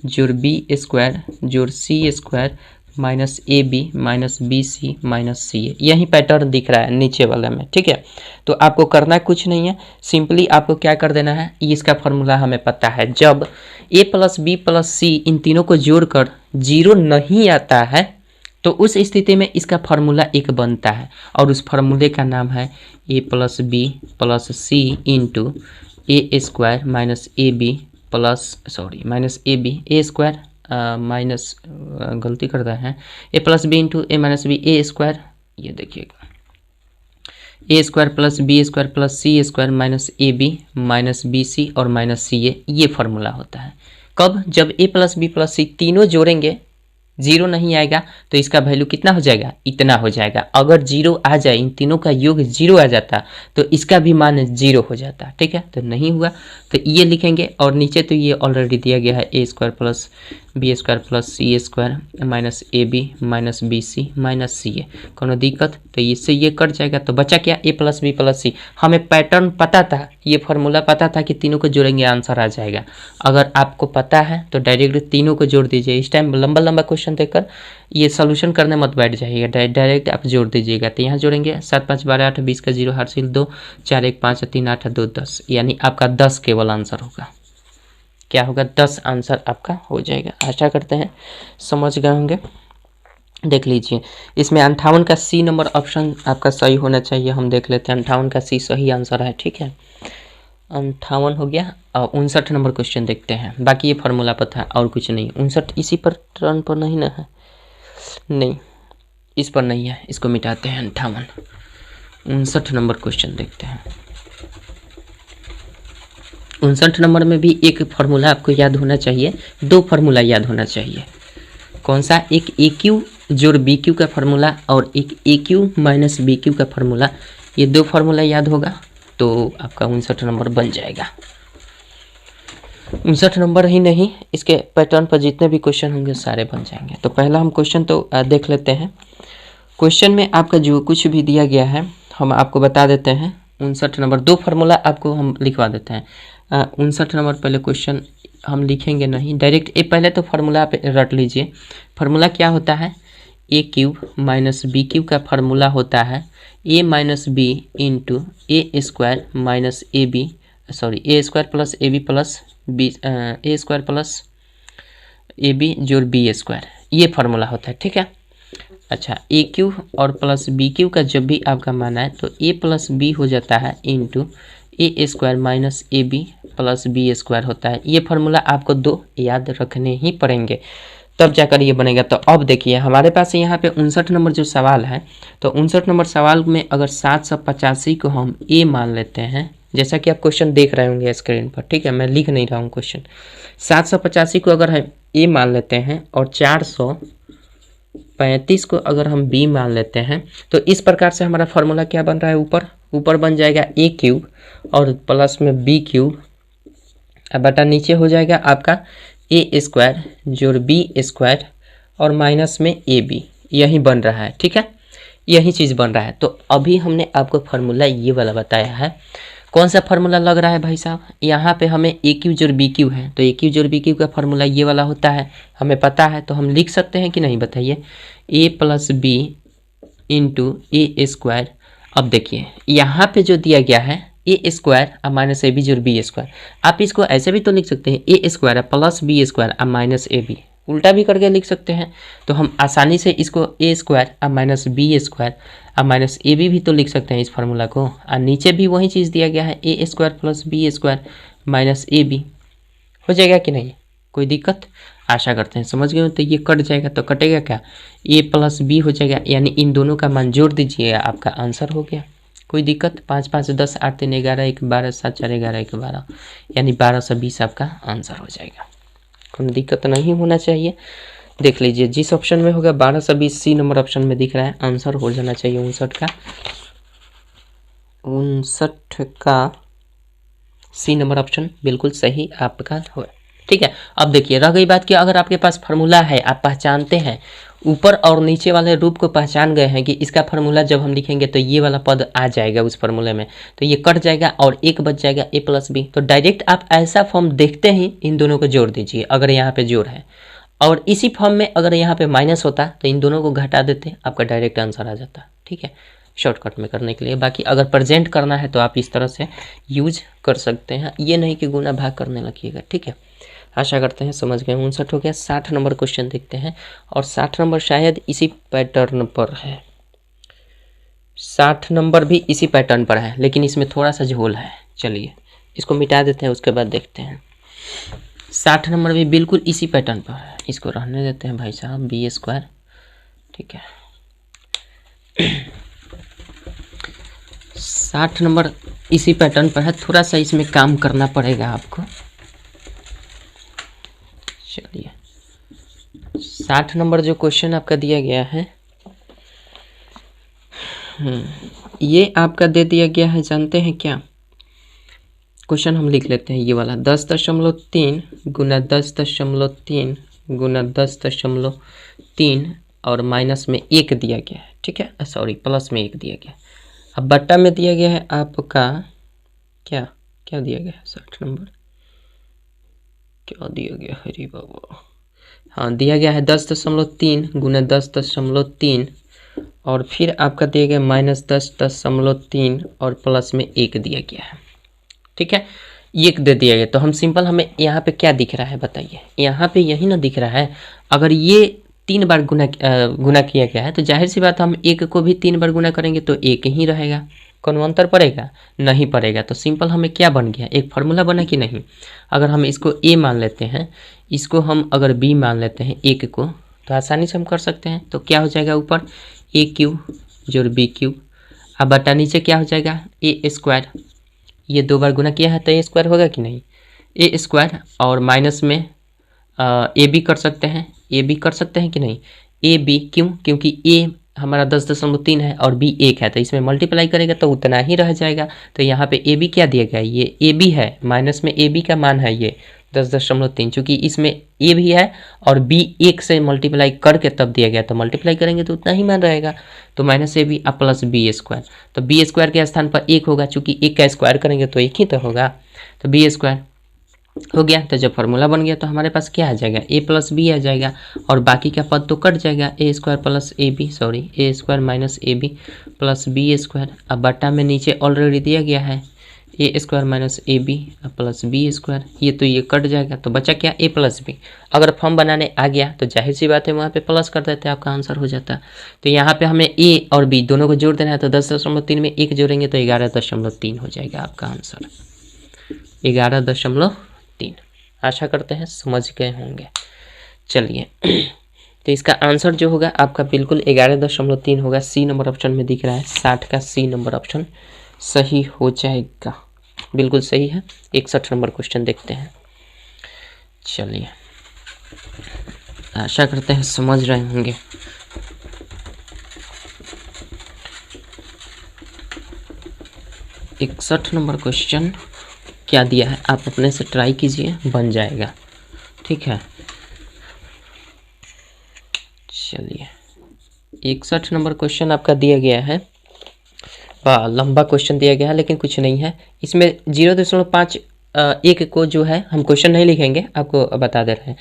जोड़ b² जोड़ c² minus ab minus bc minus ca। यही पैटर्न दिख रहा है नीचे वाले में, ठीक है। तो आपको करना कुछ नहीं है, सिंपली आपको क्या कर देना है, इसका फॉर्मूला हमें पता है। जब a + b + c इन तीनों को जोड़कर 0 नहीं आता है तो उस स्थिति में इसका फार्मूला एक बनता है, और उस फार्मूले का नाम है a + b + c × a² minus ab minus ab a² minus गलती कर रहे हैं, a + b × a minus b a², ये देखिएगा a² + b² + c² minus ab minus bc और माइनस ca, ये फार्मूला होता है। कब, जब a + b + c तीनों जोड़ेंगे 0 नहीं आएगा तो इसका वैल्यू कितना हो जाएगा, इतना हो जाएगा। अगर 0 आ जाए, इन तीनों का योग 0 आ जाता तो इसका भी मान 0 हो जाता, ठीक है। तो नहीं हुआ तो ये लिखेंगे, और नीचे तो ये ऑलरेडी दिया गया है a² + b² + c² minus ab minus bc minus ca। कोनो दिक्कत, तो इससे ये कट जाएगा। तो बचा क्या, a + b + c। हमें पैटर्न पता था, ये फार्मूला पता था कि तीनों को जोड़ेंगे आंसर आ जाएगा। अगर आपको पता है तो डायरेक्ट तीनों को जोड़ दीजिए। इस टाइम लंबा लंबा क्वेश्चन देखकर ये सोल्यूशन करने मत बैठ जाइएगा, डायरेक्ट आप जोड़ दीजिएगा। तो यहाँ जोड़ेंगे 7 5 12 8 20 का 0 हासिल 2 4 1 5 3 8 2 10, यानी आपका 10 केवल आंसर होगा। क्या होगा, 10 आंसर आपका हो जाएगा। आशा करते हैं समझ गए होंगे। देख लीजिए, इसमें 58 का सी नंबर ऑप्शन आपका सही होना चाहिए। हम देख लेते हैं, 58 का सी सही आंसर है। ठीक है, 58 हो गया। और 59 नंबर क्वेश्चन देखते हैं। बाकी ये फार्मूला पर था और कुछ नहीं। 59 इसी पर टर्न पर नहीं ना है, नहीं इस पर नहीं है, इसको मिटाते हैं। 58 59 नंबर क्वेश्चन देखते हैं। 59 नंबर में भी एक फार्मूला आपको याद होना चाहिए, दो फार्मूला याद होना चाहिए। कौन सा? एक ए क्यू जोड़ बी क्यू का फार्मूला और एक ए क्यू माइनस बी क्यू का फार्मूला। ये दो फार्मूला याद होगा तो आपका 59 नंबर बन जाएगा। 59 नंबर ही नहीं, इसके पैटर्न पर जितने भी क्वेश्चन होंगे सारे बन जाएंगे। तो पहला हम क्वेश्चन तो देख लेते हैं। क्वेश्चन में आपका जो कुछ भी दिया गया है हम आपको बता देते हैं। 59 नंबर दो फार्मूला आपको हम लिखवा देते हैं। 59 नंबर पहले क्वेश्चन हम लिखेंगे नहीं, डायरेक्ट ए पहले तो फार्मूला आप रट लीजिए। फार्मूला क्या होता है? A cube minus B cube का फार्मूला होता है A minus B into A square minus A B, sorry A square plus A B plus B, A square plus A B जोड़ बी स्क्वायर, ये फार्मूला होता है। ठीक है, अच्छा ए क्यू और प्लस बी क्यू का जब भी आपका मान आए तो ए प्लस बी हो जाता है into A square minus A B plus B square होता है। ये फार्मूला आपको दो याद रखने ही पड़ेंगे तब जाकर ये बनेगा। तो अब देखिए हमारे पास यहाँ पे 59 नंबर जो सवाल है, तो 59 नंबर सवाल में अगर 785 को हम ए मान लेते हैं, जैसा कि आप क्वेश्चन देख रहे होंगे स्क्रीन पर। ठीक है, मैं लिख नहीं रहा हूँ क्वेश्चन। 785 को अगर हम ए मान लेते हैं और 435 को अगर हम बी मान लेते हैं, तो इस प्रकार से हमारा फार्मूला क्या बन रहा है? ऊपर बन जाएगा ए क्यूब और प्लस में बी क्यूब, अब बटा नीचे हो जाएगा आपका ए स्क्वायर जोड़ बी स्क्वायर और माइनस में ए बी, यही बन रहा है। ठीक है, यही चीज़ बन रहा है। तो अभी हमने आपको फार्मूला ये वाला बताया है। कौन सा फार्मूला लग रहा है भाई साहब? यहाँ पे हमें ए क्यू जोड़ बी क्यू है, तो ए क्यू जोड़ बी क्यू का फार्मूला ये वाला होता है, हमें पता है। तो हम लिख सकते हैं कि नहीं बताइए? ए plus B into A square. अब देखिए यहाँ पे जो दिया गया है ए स्क्वायर और माइनस ए बी जोड़ बी स्क्वायर, आप इसको ऐसे भी तो लिख सकते हैं ए स्क्वायर प्लस बी स्क्वायर और माइनस ए बी, उल्टा भी करके लिख सकते हैं। तो हम आसानी से इसको ए स्क्वायर और माइनस बी स्क्वायर और माइनस ए बी भी तो लिख सकते हैं इस फार्मूला को। और नीचे भी वही चीज़ दिया गया है A square plus B square minus A B, हो जाएगा कि नहीं? कोई दिक्कत? आशा करते हैं समझ गए हो। तो ये कट जाएगा तो कटेगा क्या? ए प्लस बी हो जाएगा, यानी इन दोनों का मान जोड़ दीजिएगा, आपका आंसर हो गया। कोई दिक्कत? 5 5 10 8 3 11 1 12 7 4 11 1 12, यानी 1220 आपका आंसर हो जाएगा। कोई दिक्कत नहीं होना चाहिए। देख लीजिए जिस ऑप्शन में होगा 1220 सी नंबर ऑप्शन में दिख रहा है, आंसर हो जाना चाहिए 59 का सी नंबर ऑप्शन बिल्कुल सही आपका हो। ठीक है, अब देखिए रह गई बात कि अगर आपके पास फार्मूला है, आप पहचानते हैं, ऊपर और नीचे वाले रूप को पहचान गए हैं कि इसका फार्मूला जब हम लिखेंगे तो ये वाला पद आ जाएगा उस फार्मूले में, तो ये कट जाएगा और एक बच जाएगा ए प्लस बी। तो डायरेक्ट आप ऐसा फॉर्म देखते ही इन दोनों को जोड़ दीजिए अगर यहाँ पे जोड़ है, और इसी फॉर्म में अगर यहाँ पे माइनस होता तो इन दोनों को घटा देते, आपका डायरेक्ट आंसर आ जाता। ठीक है, शॉर्टकट में करने के लिए। बाकी अगर प्रेजेंट करना है तो आप इस तरह से यूज कर सकते हैं, ये नहीं कि गुना भाग करने लगिएगा। ठीक है, आशा करते हैं समझ गए। 59 हो गया। 60 नंबर क्वेश्चन देखते हैं, और 60 नंबर शायद इसी पैटर्न पर है। 60 नंबर भी इसी पैटर्न पर है, लेकिन इसमें थोड़ा सा झोल है। चलिए इसको मिटा देते हैं, उसके बाद देखते हैं। 60 नंबर भी बिल्कुल इसी पैटर्न पर है, इसको रहने देते हैं भाई साहब, बी स्क्वायर। ठीक है, 60 नंबर इसी पैटर्न पर है, थोड़ा सा इसमें काम करना पड़ेगा आपको। चलिए 60 नंबर जो क्वेश्चन आपका दिया गया है, ये आपका दे दिया गया है, जानते हैं क्या? क्वेश्चन हम लिख लेते हैं ये वाला, 10.3 गुना 10.3 गुना 10.3 और माइनस में 1 दिया गया है। ठीक है, सॉरी प्लस में 1 दिया गया है। अब बट्टा में दिया गया है आपका क्या क्या दिया गया है? 60 नंबर क्या दिया गया है रे बाबा? हाँ, दिया गया है 10.3 गुना 10.3 और फिर आपका दिया गया माइनस 10.3 और प्लस में 1 दिया गया है। ठीक है, 1 दे दिया गया। तो हम सिंपल, हमें यहाँ पे क्या दिख रहा है बताइए? यहाँ पे यही ना दिख रहा है। अगर ये 3 बार गुना किया गया है, तो जाहिर सी बात हम एक को भी 3 बार गुना करेंगे तो एक ही रहेगा। कौन अंतर पड़ेगा? नहीं पड़ेगा। तो सिंपल हमें क्या बन गया, एक फार्मूला बना कि नहीं। अगर हम इसको ए मान लेते हैं, इसको हम अगर बी मान लेते हैं एक को, तो आसानी से हम कर सकते हैं। तो क्या हो जाएगा ऊपर ए क्यूब जोड़ बी क्यूब, अब बटा नीचे क्या हो जाएगा ए स्क्वायर। ये 2 बार गुना किया है तो ए स्क्वायर होगा कि नहीं, ए स्क्वायर। और माइनस में ए बी कर सकते हैं, ए बी कर सकते हैं कि नहीं, ए बी क्यों, क्योंकि ए हमारा 10.3 है और बी 1 है, तो इसमें मल्टीप्लाई करेगा तो उतना ही रह जाएगा। तो यहाँ पे ए बी क्या दिया गया है, ये ए बी है, माइनस में ए बी का मान है ये 10.3, चूँकि इसमें ए भी है और बी 1 से मल्टीप्लाई करके तब दिया गया, तो मल्टीप्लाई करेंगे तो उतना ही मान रहेगा। तो माइनस ए बी अब प्लस बी स्क्वायर, तो बी स्क्वायर के स्थान पर 1 होगा, चूँकि 1 का स्क्वायर करेंगे तो 1 ही तो होगा, तो बी स्क्वायर हो गया। तो जब फार्मूला बन गया तो हमारे पास क्या आ जाएगा, ए प्लस बी आ जाएगा और बाकी का पद तो कट जाएगा, A square plus A B, sorry A square minus A B plus B square. अब बटा में नीचे ऑलरेडी दिया गया है A square minus A B plus B square, ये तो ये कट जाएगा, तो बचा क्या ए प्लस बी। अगर फॉर्म बनाने आ गया तो जाहिर सी बात है वहाँ पे प्लस कर देते हैं, आपका आंसर हो जाता। तो यहाँ पे हमें ए और बी दोनों को जोड़ देना है, तो 10.3 में 1 जोड़ेंगे तो 11.3 हो जाएगा आपका आंसर, 11.3। आशा करते हैं समझ गए होंगे। चलिए तो इसका आंसर जो होगा आपका बिल्कुल 11.3 होगा, सी नंबर ऑप्शन में दिख रहा है, 60 का सी नंबर ऑप्शन सही हो जाएगा, बिल्कुल सही है। 61 नंबर क्वेश्चन देखते हैं। चलिए आशा करते हैं समझ रहे होंगे। इकसठ नंबर क्वेश्चन क्या दिया है, आप अपने से ट्राई कीजिए, बन जाएगा, ठीक है। चलिए 61 नंबर क्वेश्चन आपका दिया गया है, लंबा क्वेश्चन दिया गया है लेकिन कुछ नहीं है इसमें। 0.51 को जो है हम क्वेश्चन नहीं लिखेंगे, आपको बता दे रहे हैं।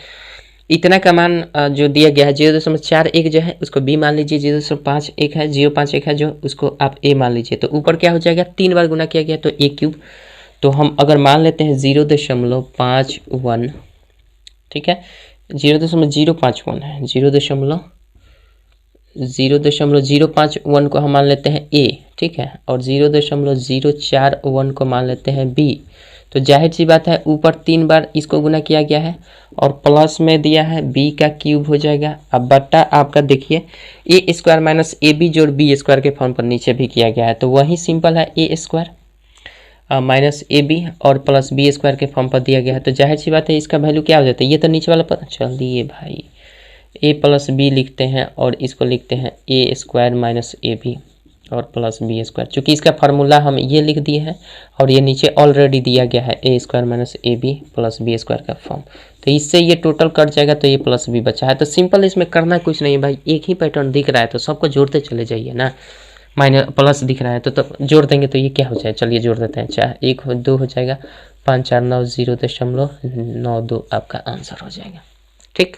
इतना का मान जो दिया गया है 0.41 जो है उसको बी मान लीजिए, 0.51 है, 0.51 है जो उसको आप ए मान लीजिए। तो ऊपर क्या हो जाएगा, 3 बार गुना किया गया तो ए क्यूब। तो हम अगर मान लेते हैं 0.51, ठीक है, 0.051 है, 0.051 को हम मान लेते हैं ए, ठीक है, और 0.041 को मान लेते हैं बी। तो जाहिर सी बात है ऊपर 3 बार इसको गुना किया गया है और प्लस में दिया है बी का क्यूब हो जाएगा। अब बट्टा आपका देखिए ए स्क्वायर माइनस ए बी जोड़ बी स्क्वायर के फॉर्म पर नीचे भी किया गया है, तो वही सिंपल है, A square minus A B और प्लस बी स्क्वायर के फॉर्म पर दिया गया है। तो जाहिर सी बात है इसका वैल्यू क्या हो जाता है, ये तो नीचे वाला पता चल दिए भाई, ए प्लस बी लिखते हैं और इसको लिखते हैं ए स्क्वायर माइनस ए बी और प्लस बी स्क्वायर। चूँकि इसका फार्मूला हम ये लिख दिए हैं और ये नीचे ऑलरेडी दिया गया है A square minus A B plus B square का फॉर्म, तो इससे ये टोटल कट जाएगा तो ये प्लस बी बचा है। तो सिंपल इसमें करना कुछ नहीं है भाई, एक ही पैटर्न दिख रहा है तो सबको जोड़ते चले जाइए ना, माइनस प्लस दिख रहा है तो जोड़ देंगे तो ये क्या हो जाए, चलिए जोड़ देते हैं, 4 1 2 हो जाएगा, 5 4 9 0.92 आपका आंसर हो जाएगा, ठीक।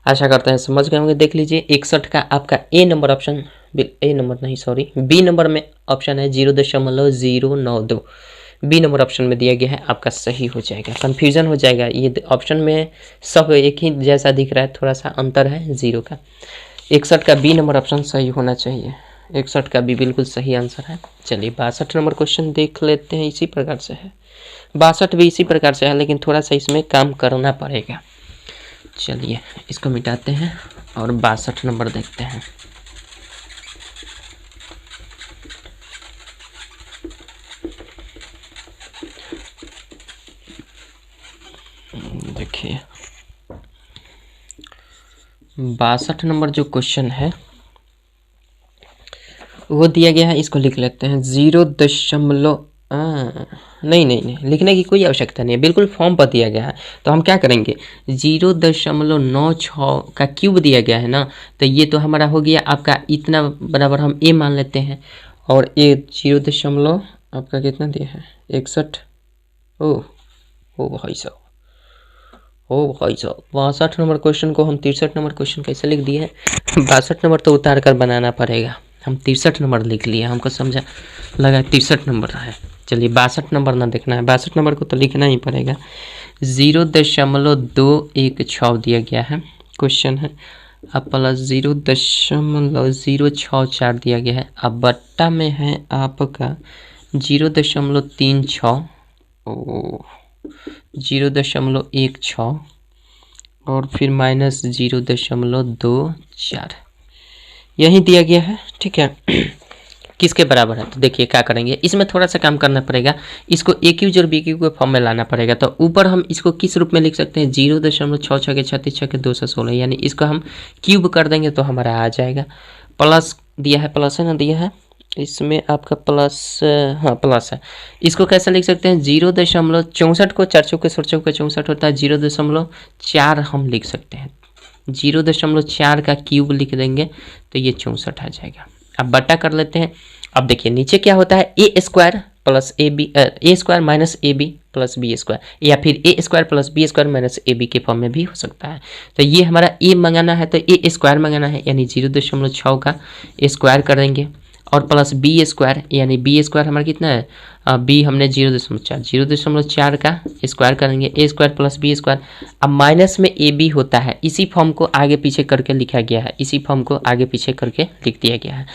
आशा करते हैं समझ गए होंगे। देख लीजिए 61 का आपका ए नंबर ऑप्शन, ए नंबर नहीं सॉरी बी नंबर में ऑप्शन है 0.092, बी नंबर ऑप्शन में दिया गया है, आपका सही हो जाएगा। कन्फ्यूजन हो जाएगा, ये ऑप्शन में सब एक ही जैसा दिख रहा है, थोड़ा सा अंतर है 0 का। 61 का बी नंबर ऑप्शन सही होना चाहिए, 61 का बी बिल्कुल सही आंसर है। चलिए 62 नंबर क्वेश्चन देख लेते हैं, इसी प्रकार से है, 62 भी इसी प्रकार से है लेकिन थोड़ा सा इसमें काम करना पड़ेगा। चलिए इसको मिटाते हैं और 62 नंबर देखते हैं। देखिए 62 नंबर जो क्वेश्चन है वो दिया गया है, इसको लिख लेते हैं 0. नहीं लिखने की कोई आवश्यकता नहीं है, बिल्कुल फॉर्म पर दिया गया है। तो हम क्या करेंगे 0.96 का क्यूब दिया गया है ना, तो ये तो हमारा हो गया आपका इतना बराबर हम ए मान लेते हैं और ए 0. आपका कितना दिया है 61, ओ भाई साहब, ओ भाई साहब 62 नंबर क्वेश्चन को हम 63 नंबर क्वेश्चन कैसे लिख दिए हैं, 62 नंबर तो उतार कर बनाना पड़ेगा, हम 63 नंबर लिख लिए, हमको समझा लगा 63 नंबर है। चलिए 62 नंबर ना देखना है, 62 नंबर को तो लिखना ही पड़ेगा। 0.216 दिया गया है क्वेश्चन है, अब प्लस 0.064 दिया गया है। अब बट्टा में है आपका 0.36 0.16 और फिर माइनस 0.24 यही दिया गया है। ठीक है, किसके बराबर है? तो देखिए क्या करेंगे, इसमें थोड़ा सा काम करना पड़ेगा, इसको ए क्यू और बी क्यू के फॉर्म में लाना पड़ेगा। तो ऊपर हम इसको किस रूप में लिख सकते हैं, 0.66 के 36 के 216, यानी इसको हम क्यूब कर देंगे तो हमारा आ जाएगा। प्लस दिया है, प्लस है ना, दिया है इसमें आपका प्लस, हाँ प्लस है। इसको कैसे लिख सकते हैं, 0.64 को 4 चौके 64 होता है, 0.4 हम लिख सकते हैं। 0.4 का क्यूब लिख देंगे तो ये 64 आ जाएगा। अब बटा कर लेते हैं। अब देखिए नीचे क्या होता है, A square plus A square minus A B plus B square, या फिर A square plus B square minus A B के फॉर्म में भी हो सकता है। तो ये हमारा ए मंगाना है तो ए स्क्वायर मंगाना है, यानी 0.6 का स्क्वायर करेंगे और प्लस बी स्क्वायर, यानी बी स्क्वायर हमारा कितना है, बी हमने 0.4 का स्क्वायर करेंगे, ए स्क्वायर प्लस बी स्क्वायर। अब माइनस में ए बी होता है, इसी फॉर्म को आगे पीछे करके लिखा गया है, इसी फॉर्म को आगे पीछे करके लिख दिया गया है।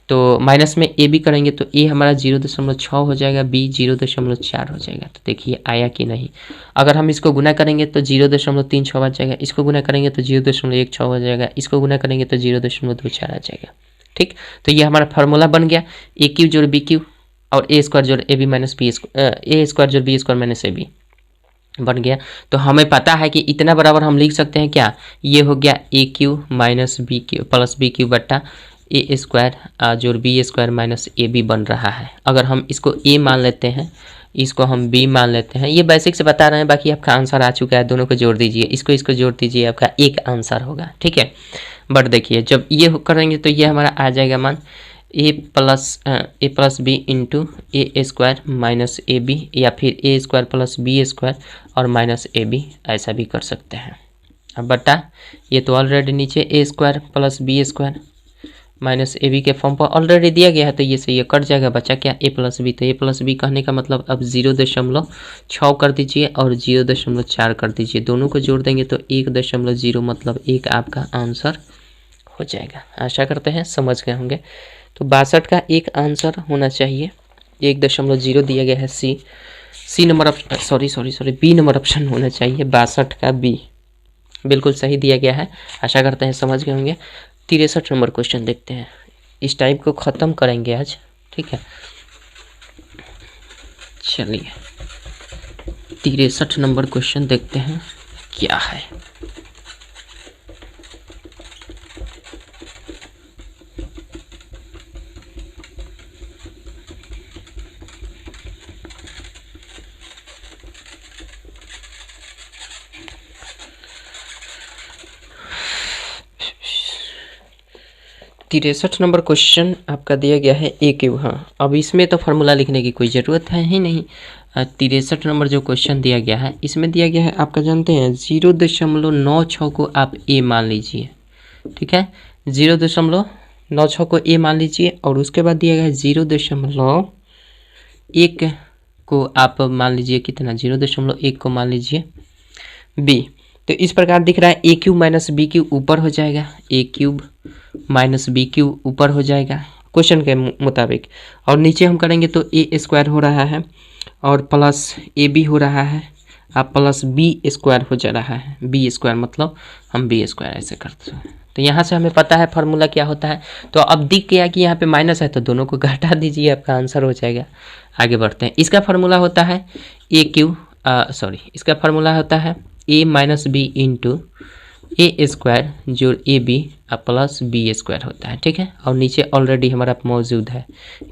तो माइनस में ए बी करेंगे तो ए हमारा 0.6 हो जाएगा, बी 0.4 हो जाएगा। तो देखिए आया कि नहीं। अगर हम इसको गुना करेंगे तो 0.36 आ जाएगा, इसको गुना करेंगे तो 0.16 हो जाएगा, इसको गुना करेंगे तो 0.24 आ जाएगा। ठीक, तो ये हमारा फार्मूला बन गया, ए क्यू जोड़ बी क्यू और ए स्क्वायर जोड़ A B minus B A square जोड़ B square minus A B बन गया। तो हमें पता है कि इतना बराबर हम लिख सकते हैं क्या, ये हो गया A cube minus B cube plus B cube बट्टा ए स्क्वायर जोड़ B square minus A B बन रहा है। अगर हम इसको ए मान लेते हैं, इसको हम बी मान लेते हैं, ये बेसिक से बता रहे हैं, बाकी आपका आंसर आ चुका है। दोनों को जोड़ दीजिए, इसको जोड़ दीजिए, आपका एक आंसर होगा। ठीक है, बट देखिए जब ये करेंगे तो ये हमारा आ जाएगा मान A plus B into A square minus A B, या फिर A square plus B square और माइनस ए बी, ऐसा भी कर सकते हैं। अब बटा ये तो ऑलरेडी नीचे A square plus B square minus A B के फॉर्म पर ऑलरेडी दिया गया है, तो ये से ये कट जाएगा, बचा क्या ए प्लस बी। तो ए प्लस बी कहने का मतलब अब 0.6 कर दीजिए और 0.4 कर दीजिए, दोनों को जोड़ देंगे तो 1.0 मतलब 1 आपका आंसर हो जाएगा। आशा करते हैं समझ गए होंगे। तो 62 का एक आंसर होना चाहिए, 1.0 दिया गया है, C number option, sorry B number option होना चाहिए, 62 का बी बिल्कुल सही दिया गया है। आशा करते हैं समझ गए होंगे। 63 नंबर क्वेश्चन देखते हैं, इस टाइप को ख़त्म करेंगे आज। ठीक है, चलिए 63 नंबर क्वेश्चन देखते हैं क्या है। तिरसठ नंबर क्वेश्चन आपका दिया गया है ए क्यू। हाँ, अब इसमें तो फार्मूला लिखने की कोई ज़रूरत है ही नहीं। 63 नंबर जो क्वेश्चन दिया गया है, इसमें दिया गया है आपका जानते हैं 0.96 को आप ए मान लीजिए। ठीक है, 0.96 को ए मान लीजिए और उसके बाद दिया गया है 0.1 को आप मान लीजिए कितना, 0.1 को मान लीजिए बी। तो इस प्रकार दिख रहा है A cube minus B cube ऊपर हो जाएगा, ए क्यूब माइनस बी क्यूब ऊपर हो जाएगा क्वेश्चन के मुताबिक, और नीचे हम करेंगे तो ए स्क्वायर हो रहा है और प्लस ए बी हो रहा है, अब प्लस बी स्क्वायर हो जा रहा है, बी स्क्वायर मतलब हम बी स्क्वायर ऐसे करते हैं। तो यहाँ से हमें पता है फार्मूला क्या होता है। तो अब दिख गया कि यहाँ पे माइनस है तो दोनों को घटा दीजिए, आपका आंसर हो जाएगा। आगे बढ़ते हैं। इसका फार्मूला होता है ए क्यू इसका फार्मूला होता है A minus B into A square जो A B plus B square होता है। ठीक है, और नीचे ऑलरेडी हमारा मौजूद है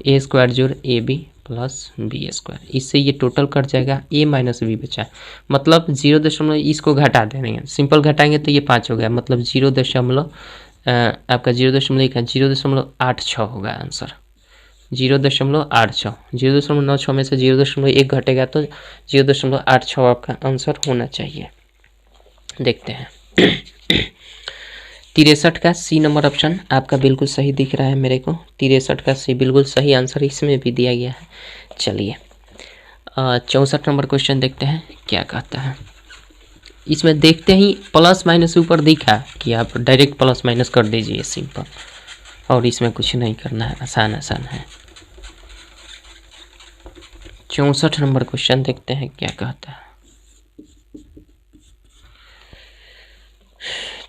ए स्क्वायर जोड़ A B plus B square. इससे ये टोटल कट जाएगा, ए माइनस बी बचा, मतलब 0. इसको घटा देंगे, सिंपल घटाएंगे तो ये 5 हो गया, मतलब 0. आपका 0.1 है, 0.86 होगा आंसर, 0.86। 0.96 में से 0.1 घटेगा तो 0.86 आपका आंसर होना चाहिए। देखते हैं 63 का सी नंबर ऑप्शन आपका बिल्कुल सही दिख रहा है मेरे को। 63 का सी बिल्कुल सही आंसर इसमें भी दिया गया है। चलिए 64 नंबर क्वेश्चन देखते हैं क्या कहता है। इसमें देखते ही प्लस माइनस ऊपर दिखा कि आप डायरेक्ट प्लस माइनस कर दीजिए, सिंपल। और इसमें कुछ नहीं करना है, आसान आसान है। 64 नंबर क्वेश्चन देखते हैं क्या कहता है।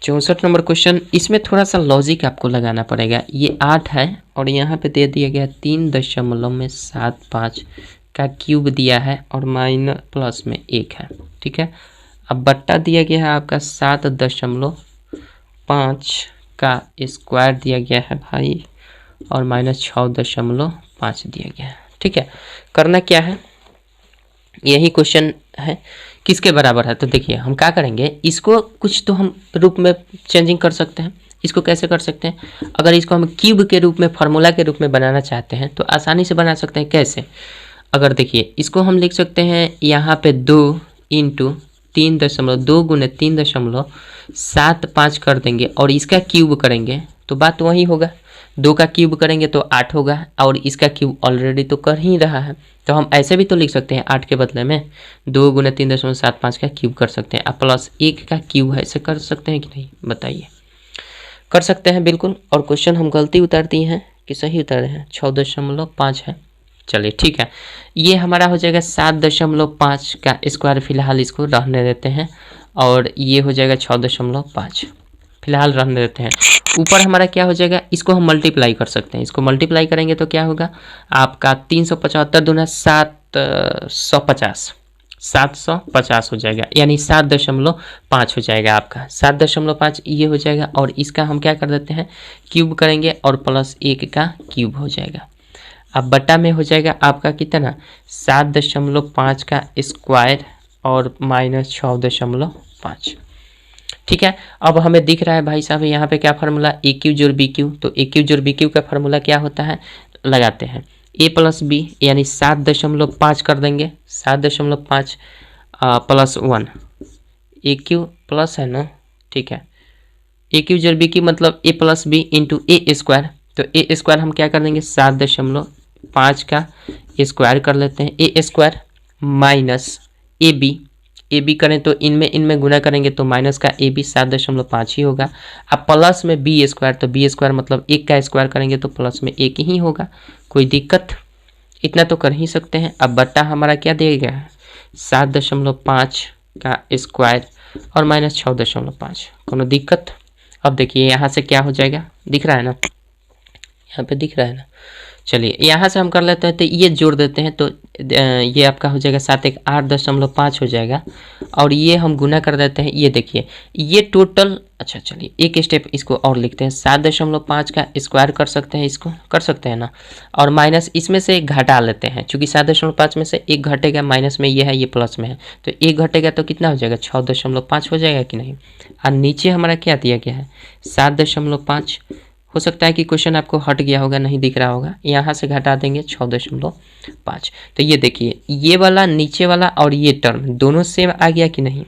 64 नंबर क्वेश्चन, इसमें थोड़ा सा लॉजिक आपको लगाना पड़ेगा। ये 8 है और यहाँ पे दे दिया गया 3.75 का क्यूब दिया है और माइनस प्लस में 1 है, ठीक है। अब बट्टा दिया गया है आपका 7.5 का स्क्वायर दिया गया है भाई, और माइनस 6.5 दिया गया है, ठीक है। करना क्या है, यही क्वेश्चन है, किसके बराबर है। तो देखिए हम क्या करेंगे, इसको कुछ तो हम रूप में चेंजिंग कर सकते हैं। इसको कैसे कर सकते हैं, अगर इसको हम क्यूब के रूप में, फार्मूला के रूप में बनाना चाहते हैं तो आसानी से बना सकते हैं। कैसे, अगर देखिए इसको हम लिख सकते हैं यहाँ पे 2 इंटू 3.2 गुने 3.75 कर देंगे और इसका क्यूब करेंगे तो बात वही होगा। 2 का क्यूब करेंगे तो 8 होगा और इसका क्यूब ऑलरेडी तो कर ही रहा है। तो हम ऐसे भी तो लिख सकते हैं 8 के बदले में 2 गुने 3.75 का क्यूब कर सकते हैं, अब प्लस 1 का क्यूब है, ऐसे कर सकते हैं कि नहीं, बताइए। कर सकते हैं बिल्कुल। और क्वेश्चन हम गलती उतार दिए हैं कि सही उतारे हैं, 6.5 है। चलिए ठीक है, ये हमारा हो जाएगा 7.5 का स्क्वायर, फिलहाल इसको रहने देते हैं, और ये हो जाएगा 6.5 फिलहाल रहने देते हैं। ऊपर हमारा क्या हो जाएगा, इसको हम मल्टीप्लाई कर सकते हैं। इसको मल्टीप्लाई करेंगे तो क्या होगा आपका 375 दूना 750 हो जाएगा, यानी 7.5 हो जाएगा आपका 7.5 ये हो जाएगा। और इसका हम क्या कर देते हैं, क्यूब करेंगे और प्लस 1 का क्यूब हो जाएगा। अब बटा में हो जाएगा आपका कितना 7.5 का स्क्वायर और माइनस 6.5, ठीक है। अब हमें दिख रहा है भाई साहब यहाँ पे क्या फार्मूला, ए क्यू जोड़ बी क्यू। तो ए क्यू जोड़ बी क्यू का फार्मूला क्या होता है, लगाते हैं ए प्लस बी, यानी 7.5 कर देंगे, 7.5 प्लस 1, ए क्यू प्लस है ना, ठीक है। ए क्यू जोड़ बी क्यू मतलब ए plus B into A square. तो ए स्क्वायर हम क्या कर देंगे 7.5 का स्क्वायर कर लेते हैं, ए स्क्वायर माइनस ए बी करें तो इनमें गुना करेंगे तो माइनस का ए बी 7.5 ही होगा। अब प्लस में बी स्क्वायर, तो बी स्क्वायर मतलब 1 का स्क्वायर करेंगे तो प्लस में 1 ही होगा, कोई दिक्कत, इतना तो कर ही सकते हैं। अब बट्टा हमारा क्या दिया गया है 7.5 का स्क्वायर और माइनस 6.5, कोनो दिक्कत। अब देखिए यहाँ से क्या हो जाएगा, दिख रहा है ना, यहाँ पे दिख रहा है ना। चलिए यहाँ से हम कर लेते हैं, तो ये जोड़ देते हैं तो ये आपका हो जाएगा 7 1 8.5 हो जाएगा, और ये हम गुना कर देते हैं। ये देखिए ये टोटल, अच्छा चलिए एक स्टेप इसको और लिखते हैं, 7.5 का स्क्वायर कर सकते हैं, इसको कर सकते हैं ना, और माइनस इसमें से एक घटा लेते हैं, चूँकि 7.5 में से एक घटेगा, माइनस में ये है, ये प्लस में है, तो एक घटेगा तो कितना हो जाएगा 6.5 हो जाएगा कि नहीं। और नीचे हमारा क्या दिया गया है 7.5, हो सकता है कि क्वेश्चन आपको हट गया होगा, नहीं दिख रहा होगा, यहाँ से घटा देंगे 6.5। तो ये देखिए ये वाला नीचे वाला और ये टर्म दोनों सेम आ गया कि नहीं,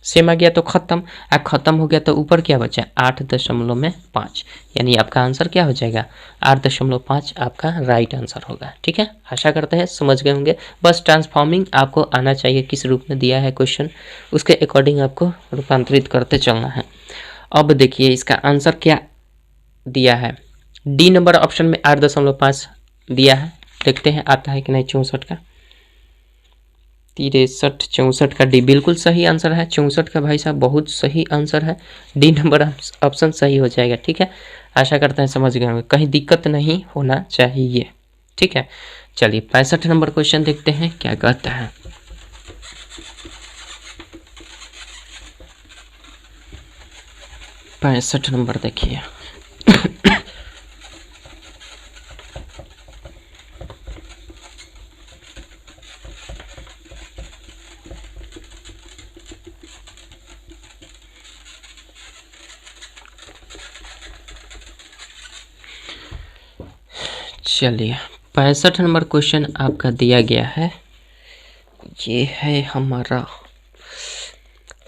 सेम आ गया तो खत्म। अब खत्म हो गया तो ऊपर क्या बचा 8.5, यानी आपका आंसर क्या हो जाएगा 8.5 आपका राइट आंसर होगा, ठीक है। आशा करते हैं समझ गए होंगे, बस ट्रांसफॉर्मिंग आपको आना चाहिए, किस रूप में दिया है क्वेश्चन उसके अकॉर्डिंग आपको रूपांतरित करते चलना है। अब देखिए इसका आंसर क्या दिया है, डी नंबर ऑप्शन में 8.5 दिया है, देखते हैं आता है कि नहीं। 64 का 63 64 का डी बिल्कुल सही आंसर है, 64 का भाई साहब बहुत सही आंसर है, डी नंबर ऑप्शन सही हो जाएगा, ठीक है। आशा करते हैं समझ गए होंगे, कहीं दिक्कत नहीं होना चाहिए, ठीक है। चलिए 65 नंबर क्वेश्चन देखते हैं क्या कहता है। पैंसठ नंबर देखिए चलिए 65 नंबर क्वेश्चन आपका दिया गया है, ये है हमारा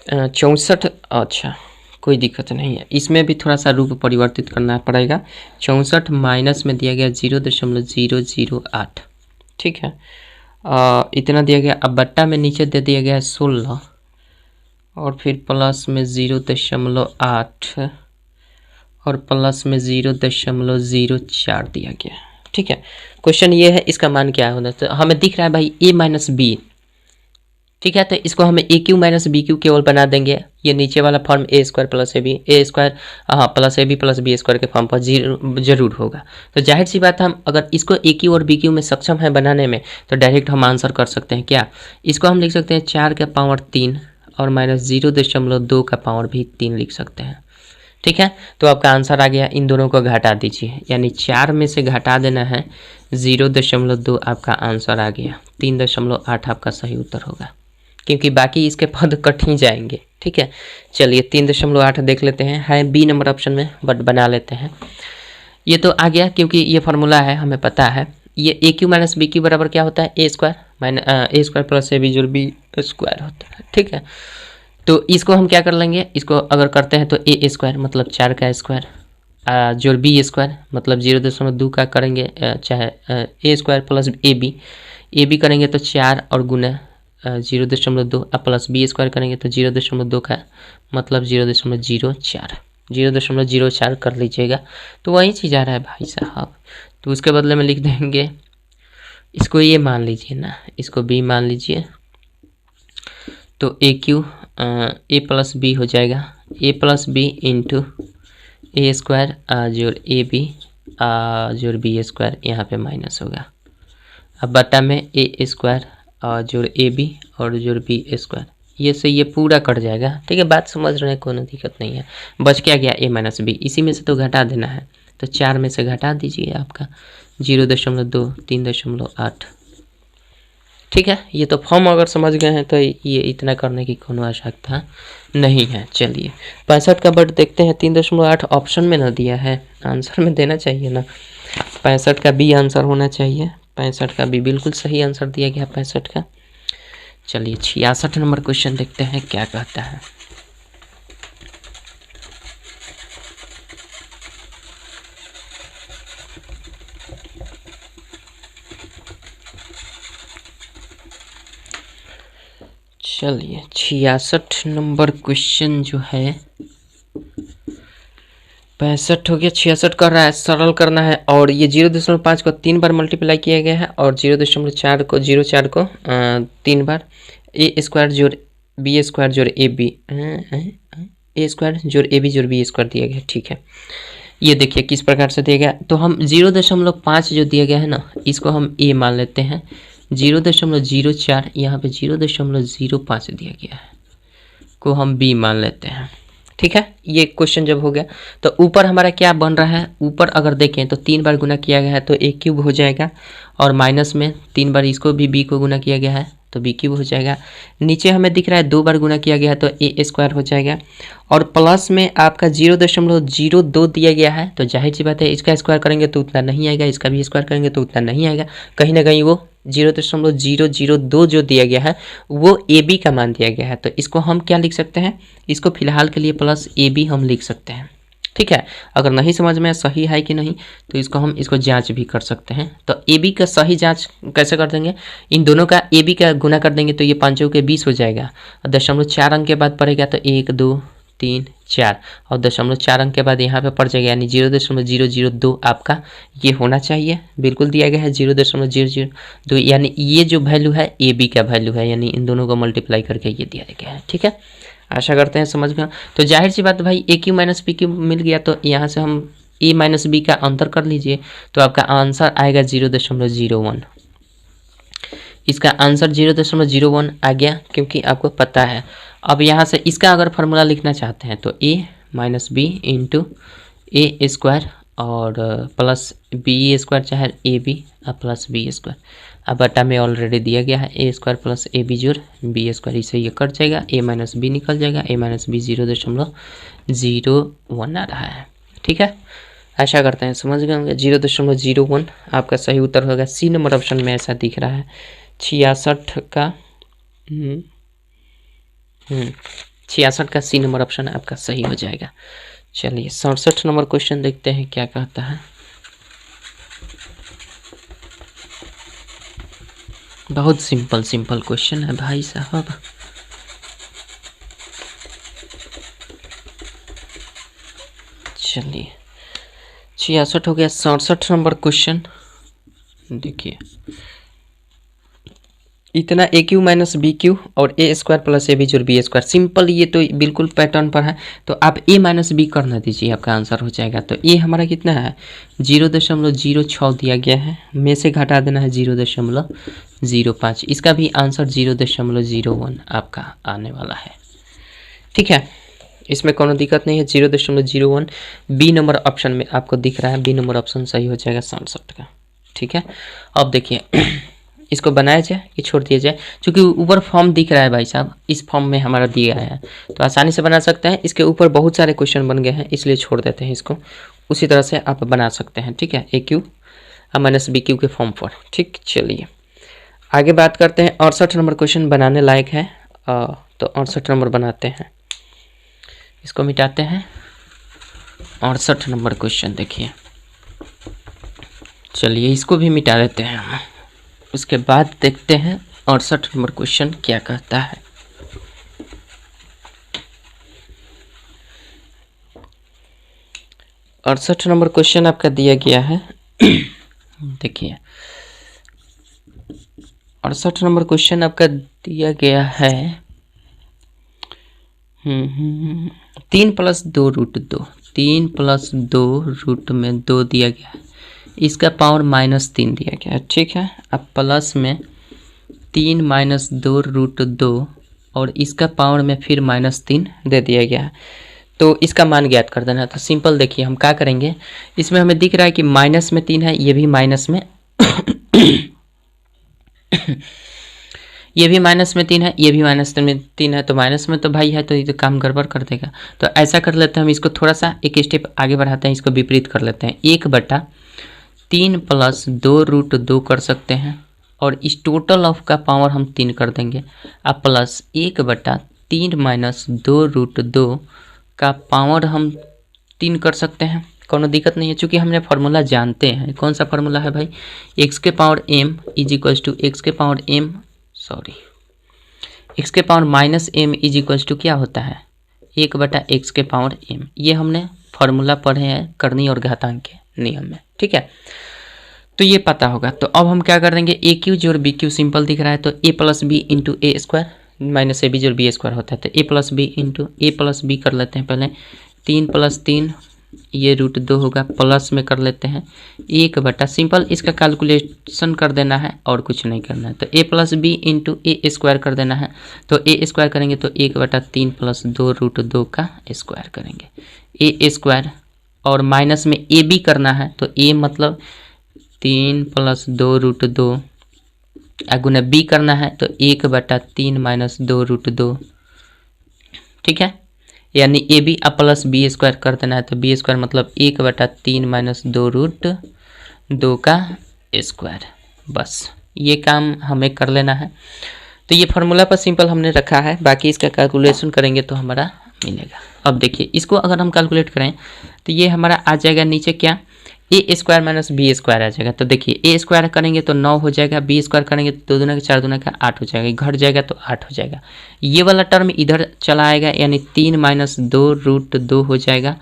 64। अच्छा कोई दिक्कत नहीं है, इसमें भी थोड़ा सा रूप परिवर्तित करना पड़ेगा। 64 माइनस में दिया गया 0.008, ठीक है, इतना दिया गया। अब बट्टा में नीचे दे दिया गया 16 और फिर प्लस में 0.8 और प्लस में 0.04 दिया गया। ठीक है, क्वेश्चन ये है इसका मान क्या होना, तो हमें दिख रहा है भाई a माइनस बी। ठीक है, तो इसको हमें A cube minus B cube केवल बना देंगे। ये नीचे वाला form A square plus A B, A square हाँ plus A B plus B square के फॉर्म पर जरूर होगा। तो जाहिर सी बात है, हम अगर इसको ए क्यू और बी क्यू में सक्षम है बनाने में, तो डायरेक्ट हम आंसर कर सकते हैं। क्या इसको हम लिख सकते हैं 4 का पावर 3 और माइनस 0.2 का पावर भी 3 लिख सकते हैं। ठीक है, तो आपका आंसर आ गया। इन दोनों को घटा दीजिए, यानी 4 में से घटा देना है 0.2, आपका आंसर आ गया 3.8 आपका सही उत्तर होगा, क्योंकि बाकी इसके पद कट ही जाएंगे। ठीक है, चलिए 3.8 देख लेते हैं, है बी नंबर ऑप्शन में, बट बना लेते हैं। ये तो आ गया क्योंकि ये फार्मूला है, हमें पता है। ये A cube minus B cube बराबर क्या होता है, A square minus A square plus A B जोड़ बी स्क्वायर होता है। ठीक है, तो इसको हम क्या कर लेंगे, इसको अगर करते हैं तो ए स्क्वायर मतलब 4 का स्क्वायर जोड़ बी स्क्वायर मतलब 0.2 का करेंगे, चाहे ए स्क्वायर प्लस ए बी करेंगे तो 4 और गुना 0.2 प्लस बी स्क्वायर करेंगे तो 0.2 का मतलब 0.04 कर लीजिएगा। तो वही चीज़ आ रहा है भाई साहब, तो उसके बदले में लिख देंगे, इसको ये मान लीजिए ना, इसको बी मान लीजिए, तो ए क्यू ए प्लस बी हो जाएगा, ए plus B into A square जोड़ ए बी जोड़ बी स्क्वायर, यहाँ पे माइनस होगा। अब बटा में ए स्क्वायर जोड़ ए बी और जोड़ बी स्क्वायर, ये से ये पूरा कट जाएगा। ठीक है, बात समझ रहे हैं, कोई दिक्कत नहीं है। बच क्या गया ए माइनस बी, इसी में से तो घटा देना है, तो 4 में से घटा दीजिए आपका 0.2 3.8। ठीक है, ये तो फॉर्म अगर समझ गए हैं तो ये इतना करने की कोनो आवश्यकता नहीं है। चलिए 65 का बट देखते हैं, 3.8 ऑप्शन में ना दिया है, आंसर में देना चाहिए ना। 65 का बी आंसर होना चाहिए, 65 का बी बिल्कुल सही आंसर दिया गया 65 का। चलिए 66 नंबर क्वेश्चन देखते हैं क्या कहता है। चलिए 66 नंबर क्वेश्चन जो है, 65 हो गया, 66 कर रहा है, सरल करना है। और ये 0.5 को 3 बार मल्टीप्लाई किया गया है और 0.4 को 3 बार ए स्क्वायर जोड़ बी स्क्वायर जोड़ ए बी, ए स्क्वायर जोड़ ए बी जोड़ बी स्क्वायर दिया गया। ठीक है, ये देखिए किस प्रकार से दिया गया, तो हम 0.5 जो दिया गया है ना, इसको हम ए मान लेते हैं, 0.04 यहाँ पे 0.05 दिया गया है को हम बी मान लेते हैं। ठीक है, ये क्वेश्चन जब हो गया तो ऊपर हमारा क्या बन रहा है, ऊपर अगर देखें तो 3 बार गुना किया गया है तो ए क्यूब हो जाएगा, और माइनस में 3 बार इसको भी बी को गुना किया गया है तो बी क्यूब हो जाएगा। नीचे हमें दिख रहा है 2 बार गुना किया गया है तो ए स्क्वायर हो जाएगा, और प्लस में आपका 0.02 दिया गया है, तो जाहिर सी बात है इसका स्क्वायर करेंगे तो उतना नहीं आएगा, इसका भी स्क्वायर करेंगे तो उतना नहीं आएगा, कहीं ना कहीं वो 0.002 जो दिया गया है वो ए बी का मान दिया गया है। तो इसको हम क्या लिख सकते हैं, इसको फिलहाल के लिए प्लस ए बी हम लिख सकते हैं। ठीक है, अगर नहीं समझ में सही है कि नहीं तो इसको जांच भी कर सकते हैं। तो ए बी का सही जांच कैसे कर देंगे, इन दोनों का ए बी का गुना कर देंगे तो ये 5 के 20 हो जाएगा, और 0.4 अंक के बाद पड़ेगा तो 1 2 3 4, और 0.4 अंक के बाद यहाँ पे पड़ जाएगा, यानी 0.002 आपका ये होना चाहिए, बिल्कुल दिया गया है 0.002, यानी ये जो वैल्यू है ए बी का वैल्यू है, यानी इन दोनों को मल्टीप्लाई करके ये दिया गया है। ठीक है, आशा करते हैं समझ में। तो जाहिर सी बात भाई ए क्यू माइनस पी क्यू मिल गया, तो यहाँ से हम ए माइनस बी का अंतर कर लीजिए, तो आपका आंसर आएगा 0.01। इसका आंसर 0.01 आ गया, क्योंकि आपको पता है। अब यहाँ से इसका अगर फार्मूला लिखना चाहते हैं तो A minus B into A square और प्लस बी स्क्वायर चाहे A B plus B square, अब बटा में ऑलरेडी दिया गया है A square plus A B जोड़ बी स्क्वायर, इसे ये कट जाएगा, ए माइनस बी निकल जाएगा, ए माइनस बी 0.01 आ रहा है। ठीक है, आशा करते हैं समझ गए होंगे। 0.01 आपका सही उत्तर होगा, सी नंबर ऑप्शन में ऐसा दिख रहा है। 66 का 66 का सी नंबर ऑप्शन आपका सही हो जाएगा। चलिए 67 नंबर क्वेश्चन देखते हैं क्या कहता है। बहुत सिंपल क्वेश्चन है भाई साहब। चलिए 66 हो गया। 67 नंबर क्वेश्चन देखिए, इतना ए क्यू माइनस बी क्यू और A square plus A B जोड़ बी स्क्वायर। सिंपल, ये तो बिल्कुल पैटर्न पर है, तो आप ए माइनस बी करना दीजिए, आपका आंसर हो जाएगा। तो ए हमारा कितना है 0.06 दिया गया है, में से घटा देना है 0.05। इसका भी आंसर 0.01 आपका आने वाला है। ठीक है, इसमें कोनो दिक्कत नहीं है। 0.01 बी नंबर ऑप्शन में आपको दिख रहा है, बी नंबर ऑप्शन सही हो जाएगा 67 का। ठीक है, अब देखिए इसको बनाया जाए कि छोड़ दिया जाए, क्योंकि ऊपर फॉर्म दिख रहा है भाई साहब, इस फॉर्म में हमारा दिया है तो आसानी से बना सकते हैं। इसके ऊपर बहुत सारे क्वेश्चन बन गए हैं, इसलिए छोड़ देते हैं इसको। उसी तरह से आप बना सकते हैं। ठीक है, ए क्यू माइनस बी क्यू के फॉर्म पर। ठीक, चलिए आगे बात करते हैं। 68 नंबर क्वेश्चन बनाने लायक है, तो 68 नंबर बनाते हैं, इसको मिटाते हैं। 68 नंबर क्वेश्चन देखिए, चलिए इसको भी मिटा देते हैं हम, उसके बाद देखते हैं 68 नंबर क्वेश्चन क्या कहता है। अड़सठ नंबर क्वेश्चन आपका दिया गया है देखिए 68 नंबर क्वेश्चन आपका दिया गया है 3 + 2 √2। 3 + 2 रूट में 2 दिया गया है, इसका पावर -3 दिया गया है। ठीक है, अब प्लस में 3 - 2 √2 और इसका पावर में फिर -3 दे दिया गया है, तो इसका मान ज्ञात कर देना है। तो सिंपल देखिए हम क्या करेंगे, इसमें हमें दिख रहा है कि माइनस में 3 है, ये भी माइनस में ये भी माइनस में 3 है, ये भी माइनस में 3 है, तो माइनस में तो भाई है, तो ये तो काम गड़बड़ कर देगा। तो ऐसा कर लेते हैं हम, इसको थोड़ा सा एक स्टेप आगे बढ़ाते हैं, इसको विपरीत कर लेते हैं। 1/3 + 2 √2 कर सकते हैं, और इस टोटल ऑफ का पावर हम 3 कर देंगे। अब प्लस 1/3 - 2 √2 का पावर हम 3 कर सकते हैं, कोनो दिक्कत नहीं है, चूँकि हमने फार्मूला जानते हैं। कौन सा फार्मूला है भाई, x के पावर m = x के पावर m x के पावर -m = क्या होता है 1/x के पावर m। ये हमने फार्मूला पढ़े हैं करनी और घातांक के नियम में। ठीक है, तो ये पता होगा। तो अब हम क्या कर देंगे, ए क्यू जोड़ बी क्यू सिंपल दिख रहा है, तो a + b × a² - ab जोड़ b² होता है, तो a + b × a + b कर लेते हैं पहले। 3 + 3 ये √2 होगा, प्लस में कर लेते हैं 1/, सिंपल इसका कैलकुलेशन कर देना है और कुछ नहीं करना है। तो a + b × a² कर देना है, तो a² करेंगे तो 1/3 + 2 √2 का स्क्वायर करेंगे, a² और माइनस में ab करना है, तो a मतलब 3 + 2 √2 गुना b करना है, तो 1/3 - 2 √2। ठीक है, यानी ए बी अब प्लस b² कर देना है, तो b² मतलब 1/3 - 2 √2 का स्क्वायर। बस ये काम हमें कर लेना है। तो ये फार्मूला पर सिंपल हमने रखा है, बाकी इसका कैलकुलेशन करेंगे तो हमारा मिलेगा। अब देखिए इसको अगर हम कैलकुलेट करें तो ये हमारा आ जाएगा नीचे क्या, a² - b² आ जाएगा। तो देखिए a² करेंगे तो 9 हो जाएगा, b² करेंगे तो 2 दूना का 4 दूना का 8 हो जाएगा, घट जाएगा तो 8 हो जाएगा। ये वाला टर्म इधर चला आएगा, यानी 3 - 2 √2 हो जाएगा,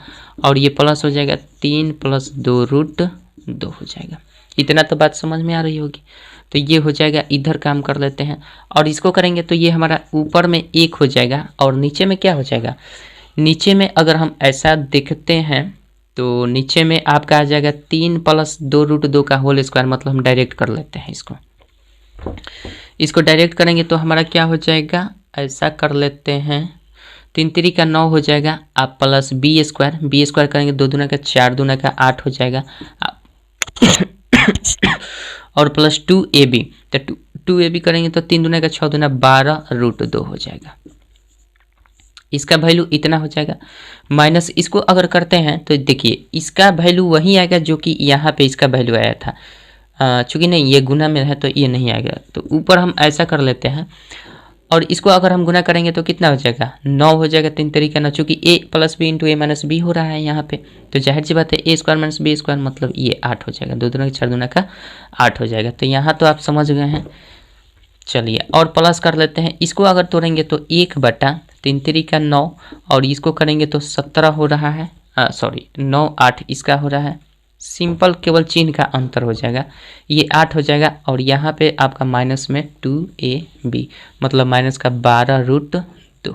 और ये प्लस हो जाएगा 3 + 2 √2 हो जाएगा। इतना तो बात समझ में आ रही होगी। तो ये हो जाएगा, इधर काम कर लेते हैं, और इसको करेंगे तो ये हमारा ऊपर में 1 हो जाएगा, और नीचे में क्या हो जाएगा, नीचे में अगर हम ऐसा देखते हैं तो नीचे में आपका आ जाएगा 3 + 2 √2 का होल स्क्वायर, मतलब हम डायरेक्ट कर लेते हैं इसको डायरेक्ट करेंगे तो हमारा क्या हो जाएगा, ऐसा कर लेते हैं 3 × 3 = 9 हो जाएगा, आप प्लस b² करेंगे 2 दूना का 4 दूना का 8 हो जाएगा और प्लस 2ab, तो 2ab करेंगे तो 3 दूना का 6 दूना 12 √2 हो जाएगा। इसका वैल्यू इतना हो जाएगा, माइनस इसको अगर करते हैं तो देखिए इसका वैल्यू वही आएगा जो कि यहाँ पे इसका वैल्यू आया था, चूँकि नहीं ये गुना में है तो ये नहीं आएगा। तो ऊपर हम ऐसा कर लेते हैं, और इसको अगर हम गुना करेंगे तो कितना हो जाएगा, 9 हो जाएगा 3 × 9, चूँकि a + b × a - b हो रहा है यहाँ पे, तो जाहिर सी बात है a² - b² मतलब ये 8 हो जाएगा, 2 दूना का 4 दूना का 8 हो जाएगा। तो यहाँ तो आप समझ गए हैं। चलिए और प्लस कर लेते हैं, इसको अगर तोड़ेंगे तो 1/3 × 9 और इसको करेंगे तो 17 हो रहा है, सॉरी 9 8 इसका हो रहा है, सिंपल केवल चिन्ह का अंतर हो जाएगा, ये 8 हो जाएगा और यहाँ पे आपका माइनस में 2ab मतलब माइनस का 12√2।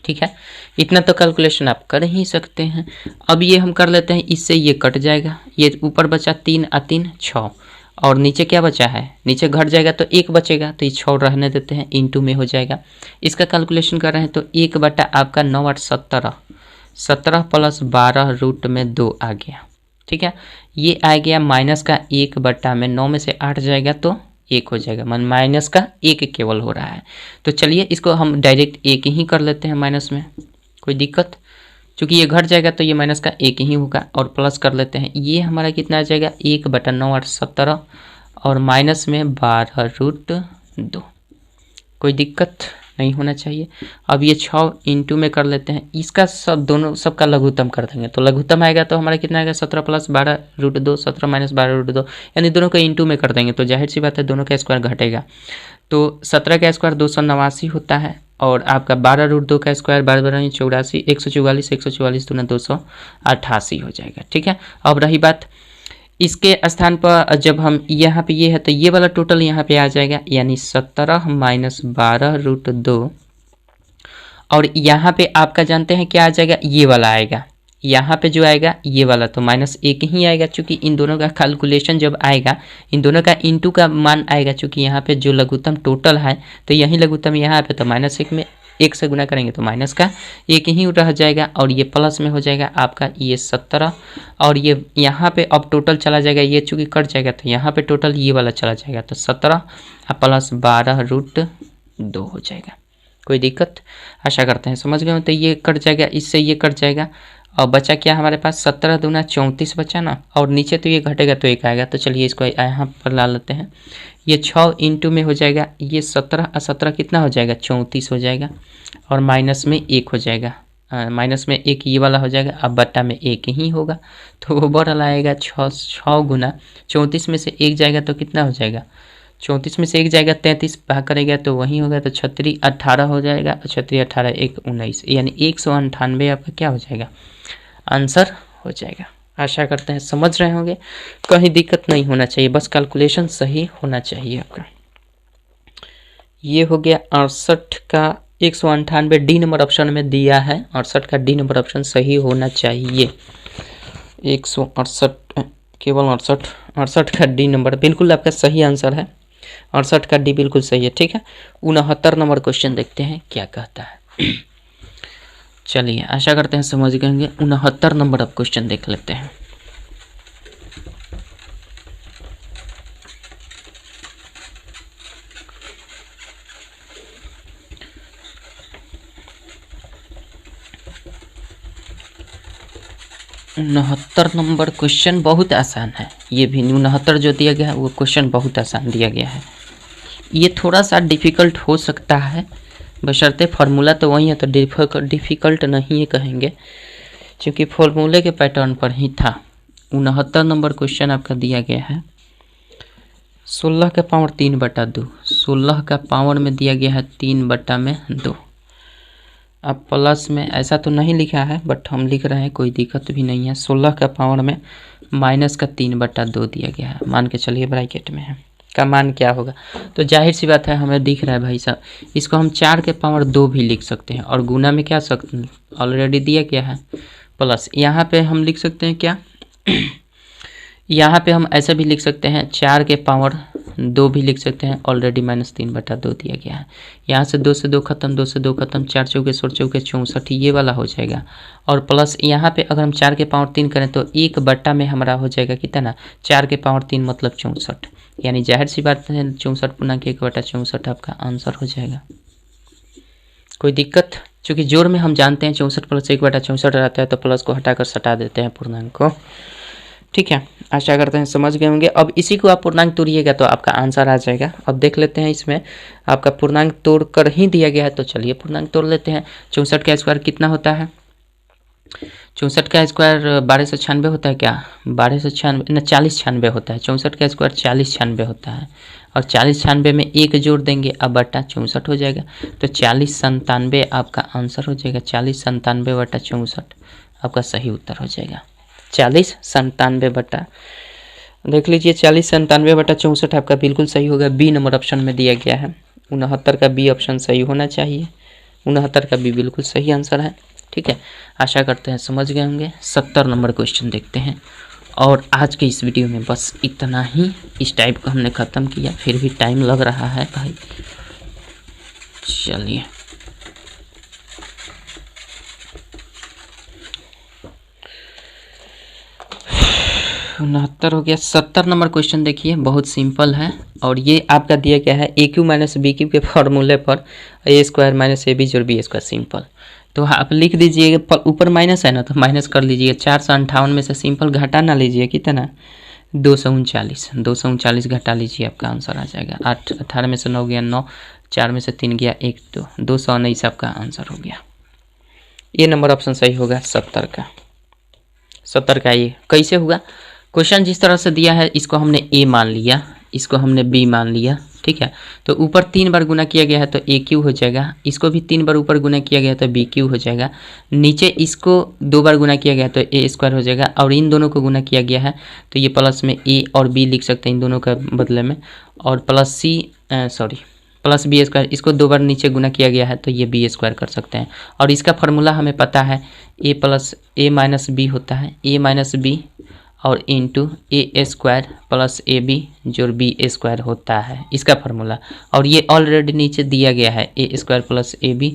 ठीक है, इतना तो कैलकुलेशन आप कर ही सकते हैं। अब ये हम कर लेते हैं, इससे ये कट जाएगा, ये ऊपर बचा 3 और 3 6 और नीचे क्या बचा है, नीचे घट जाएगा तो 1 बचेगा, तो ये 6 रहने देते हैं, इनटू में हो जाएगा। इसका कैलकुलेशन कर रहे हैं तो 1 बटा आपका 9 8 17, 17 प्लस 12√2 आ गया। ठीक है, ये आ गया माइनस का 1 बटा में 9 में से 8 जाएगा तो 1 हो जाएगा, मन माइनस का 1 केवल हो रहा है। तो चलिए इसको हम डायरेक्ट 1 ही कर लेते हैं माइनस में, कोई दिक्कत, चूँकि ये घट जाएगा तो ये माइनस का 1 ही होगा और प्लस कर लेते हैं, ये हमारा कितना आ जाएगा 1 बटा 9 8 17 और माइनस में 12√2, कोई दिक्कत नहीं होना चाहिए। अब ये 6 इंटू में कर लेते हैं, इसका सब दोनों सबका लघुत्तम कर देंगे, तो लघुत्तम आएगा तो हमारा कितना आएगा 17 प्लस 12√2, 17 माइनस 12√2, यानी दोनों का इंटू में कर देंगे तो जाहिर सी बात है दोनों का स्क्वायर घटेगा। तो 17 का स्क्वायर 289 होता है और आपका 12√2 का स्क्वायर 12 84, 144, 144 दूना 288 हो जाएगा। ठीक है, अब रही बात इसके स्थान पर जब हम यहाँ पे ये है तो ये वाला टोटल यहाँ पे आ जाएगा, यानी 17 माइनस 12√2 और यहाँ पे आपका जानते हैं क्या आ जाएगा, ये वाला आएगा, यहाँ पे जो आएगा ये वाला तो -1 ही आएगा, क्योंकि इन दोनों का कैलकुलेशन जब आएगा इन दोनों का इंटू का मान आएगा, क्योंकि यहाँ पे जो लघुत्तम टोटल है तो यही लघुत्तम यहाँ पे तो -1 में 1 से गुना करेंगे तो माइनस का 1 ही रह जाएगा और ये प्लस में हो जाएगा आपका ये 17 और ये यहाँ पे अब टोटल चला जाएगा, ये चूँकि कट जाएगा तो यहाँ पे टोटल ये वाला चला जाएगा तो 17 प्लस 12√2 हो जाएगा। कोई दिक्कत, आशा करते हैं समझ गए। तो ये कट जाएगा, इससे ये कट जाएगा और बचा क्या हमारे पास 17 दूना 34 बचा ना, और नीचे तो ये घटेगा तो 1 आएगा, तो चलिए इसको यहाँ पर ला लेते हैं। ये 6 इंटू में हो जाएगा, ये 17 और 17 कितना हो जाएगा 34 हो जाएगा और माइनस में 1 हो जाएगा, माइनस में 1 ये वाला हो जाएगा, अब बट्टा में 1 ही होगा तो वो बड़ा आएगा 6 गुना 34 में से 1 जाएगा तो कितना हो जाएगा, 34 में से 1 जाएगा 33 भाग करेगा तो वही होगा, तो 36 18 हो जाएगा, 36 18 1 19, यानी 198 आपका क्या हो जाएगा, आंसर हो जाएगा। आशा करते हैं समझ रहे होंगे, कहीं दिक्कत नहीं होना चाहिए, बस कैलकुलेशन सही होना चाहिए आपका। ये हो गया 68 का 198 डी नंबर ऑप्शन में दिया है, 68 का डी नंबर ऑप्शन सही होना चाहिए। 168 केवल 68 का डी नंबर बिल्कुल आपका सही आंसर है, 68 का डी बिल्कुल सही है। ठीक है, 69 नंबर क्वेश्चन देखते हैं क्या कहता है। चलिए आशा करते हैं समझ गए होंगे, 69 नंबर अब क्वेश्चन देख लेते हैं। उनहत्तर नंबर क्वेश्चन बहुत आसान है, ये भी 69 जो दिया गया है वो क्वेश्चन बहुत आसान दिया गया है। ये थोड़ा सा डिफ़िकल्ट हो सकता है, बशर्ते फार्मूला तो वही है तो डिफ़िकल्ट नहीं कहेंगे, क्योंकि फार्मूले के पैटर्न पर ही था। 69 नंबर क्वेश्चन आपका दिया गया है 16 का पावर 3/2, 16 का पावर में दिया गया है 3/2। अब प्लस में ऐसा तो नहीं लिखा है बट हम लिख रहे हैं, कोई दिक्कत भी नहीं है। 16 का पावर में माइनस का 3/2 दिया गया है, मान के चलिए ब्रैकेट में है, का मान क्या होगा, तो जाहिर सी बात है हमें दिख रहा है भाई साहब, इसको हम 4 के पावर 2 भी लिख सकते हैं और गुना में क्या सकते ऑलरेडी दिया गया है प्लस, यहाँ पे हम लिख सकते हैं क्या यहाँ पे हम ऐसा भी लिख सकते हैं 4 के पावर 2 भी लिख सकते हैं, ऑलरेडी -3/2 दिया गया है। यहाँ से 2 से 2 खत्म, 2 से 2 खत्म, 4 चौके 16 चौके 64 ये वाला हो जाएगा, और प्लस यहाँ पे अगर हम 4 के पावर 3 करें तो 1/, में हमारा हो जाएगा कितना 4 के पावर 3 मतलब 64, यानी जाहिर सी बात है 64/1/64 आपका आंसर हो जाएगा। कोई दिक्कत, चूँकि जोड़ में हम जानते हैं 64 + 1/64 रहता है तो प्लस को हटाकर सटा देते हैं पूर्णांक को। ठीक है, आशा करते हैं समझ गए होंगे। अब इसी को आप पूर्णांक तोड़िएगा तो आपका आंसर आ जाएगा। अब देख लेते हैं, इसमें आपका पूर्णांक तोड़ कर ही दिया गया है तो चलिए पूर्णांक तोड़ लेते हैं। 64 का स्क्वायर कितना होता है, 64 का स्क्वायर 1296 होता है क्या, 1296 न 4096 होता है। 64 का स्क्वायर 4096 होता है और 4096 में 1 जोड़ देंगे अब बटा 64 हो जाएगा, तो 4097 आपका आंसर हो जाएगा। 4097/64 आपका सही उत्तर हो जाएगा। 40 97 बटा, देख लीजिए 40 97 बटा 64 आपका बिल्कुल सही होगा। बी नंबर ऑप्शन में दिया गया है। 69 का बी ऑप्शन सही होना चाहिए। 69 का बी बिल्कुल सही आंसर है। ठीक है, आशा करते हैं समझ गए होंगे। 70 नंबर क्वेश्चन देखते हैं। और आज के इस वीडियो में बस इतना ही, इस टाइप का हमने ख़त्म किया। फिर भी टाइम लग रहा है भाई, चलिए। उनहत्तर हो गया। 70 नंबर क्वेश्चन देखिए, बहुत सिंपल है। और ये आपका दिया गया है ए क्यू माइनस बी क्यू के फॉर्मूले पर ए स्क्वायर माइनस ए बी जोड़ बी स्क्वायर सिंपल। तो आप लिख दीजिएगा, ऊपर माइनस है ना तो माइनस कर लीजिए। 458 में से सिंपल घटा ना लीजिए, कितना 239, 239 घटा लीजिए, आपका आंसर आ जाएगा 8। 18 में से 9 गया 9, 4 में से 3 गया 1, 2, 219 आपका आंसर हो गया। ये नंबर ऑप्शन सही होगा 70 का। 70 का ये कैसे हुआ? क्वेश्चन जिस तरह से दिया है, इसको हमने ए मान लिया, इसको हमने बी मान लिया। ठीक है, तो ऊपर 3 बार गुना किया गया है तो ए क्यू हो जाएगा। इसको भी 3 बार ऊपर गुना किया गया तो बी क्यू हो जाएगा। नीचे इसको 2 बार गुना किया गया तो ए स्क्वायर हो जाएगा। और इन दोनों को गुना किया गया है तो ये प्लस में ए और बी लिख सकते हैं इन दोनों का बदले में। और प्लस बी स्क्वायर, इसको 2 बार नीचे गुना किया गया है तो ये बी स्क्वायर कर सकते हैं। और इसका फार्मूला हमें पता है, A plus A minus B होता है, ए माइनस बी और into A square plus A B जोड़ बी स्क्वायर होता है इसका फार्मूला। और ये ऑलरेडी नीचे दिया गया है, A square plus A B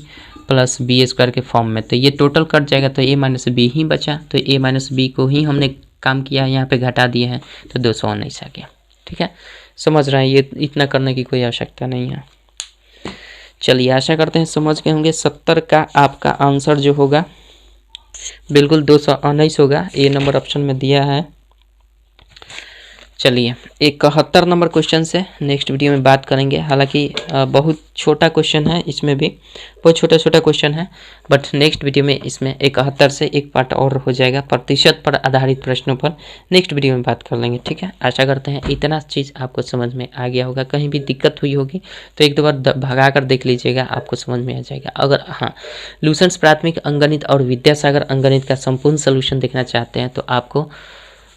plus B square के फॉर्म में। तो ये टोटल कट जाएगा तो ए माइनस बी ही बचा, तो ए माइनस बी को ही हमने काम किया, यहाँ पे घटा दिए हैं तो 219 आ गया। ठीक है, समझ रहे हैं, ये इतना करने की कोई आवश्यकता नहीं है। चलिए, आशा करते हैं समझ गए होंगे। 70 का आपका आंसर जो होगा बिल्कुल 219 होगा, ए नंबर ऑप्शन में दिया है। चलिए, 71 नंबर क्वेश्चन से नेक्स्ट वीडियो में बात करेंगे। हालांकि बहुत छोटा क्वेश्चन है, इसमें भी बहुत छोटा छोटा क्वेश्चन है, बट नेक्स्ट वीडियो में इसमें 71 से एक पार्ट और हो जाएगा, प्रतिशत पर आधारित प्रश्नों पर नेक्स्ट वीडियो में बात कर लेंगे। ठीक है, आशा करते हैं इतना चीज़ आपको समझ में आ गया होगा। कहीं भी दिक्कत हुई होगी तो एक दो बार भगा कर देख लीजिएगा, आपको समझ में आ जाएगा। अगर हाँ, लूसेंट्स प्राथमिक अंकगणित और विद्यासागर अंकगणित का संपूर्ण सोल्यूशन देखना चाहते हैं तो आपको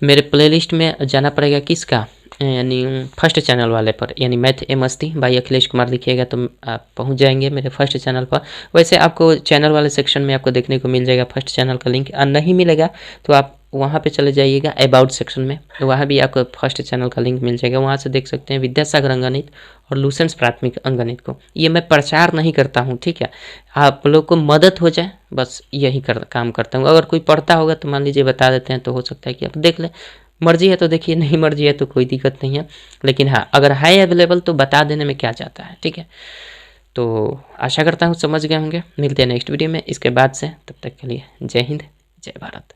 मेरे प्लेलिस्ट में जाना पड़ेगा, किसका, यानी फर्स्ट चैनल वाले पर, यानी मैथ ए मस्ती बाई अखिलेश कुमार लिखिएगा तो आप पहुंच जाएंगे मेरे फर्स्ट चैनल पर। वैसे आपको चैनल वाले सेक्शन में आपको देखने को मिल जाएगा फर्स्ट चैनल का लिंक। नहीं मिलेगा तो आप वहाँ पे चले जाइएगा अबाउट सेक्शन में, तो वहाँ भी आपको फर्स्ट चैनल का लिंक मिल जाएगा। वहाँ से देख सकते हैं विद्यासागर अंकगणित और लूसेंट्स प्राथमिक अंकगणित को। ये मैं प्रचार नहीं करता हूँ, ठीक है, आप लोग को मदद हो जाए बस यही काम करता हूँ। अगर कोई पढ़ता होगा तो मान लीजिए बता देते हैं, तो हो सकता है कि आप देख लें। मर्जी है तो देखिए, नहीं मर्जी है तो कोई दिक्कत नहीं है। लेकिन हाँ, अगर है अवेलेबल तो बता देने में क्या जाता है। ठीक है, तो आशा करता हूँ समझ गए होंगे। मिलते हैं नेक्स्ट वीडियो में इसके बाद से, तब तक के लिए जय हिंद, जय भारत।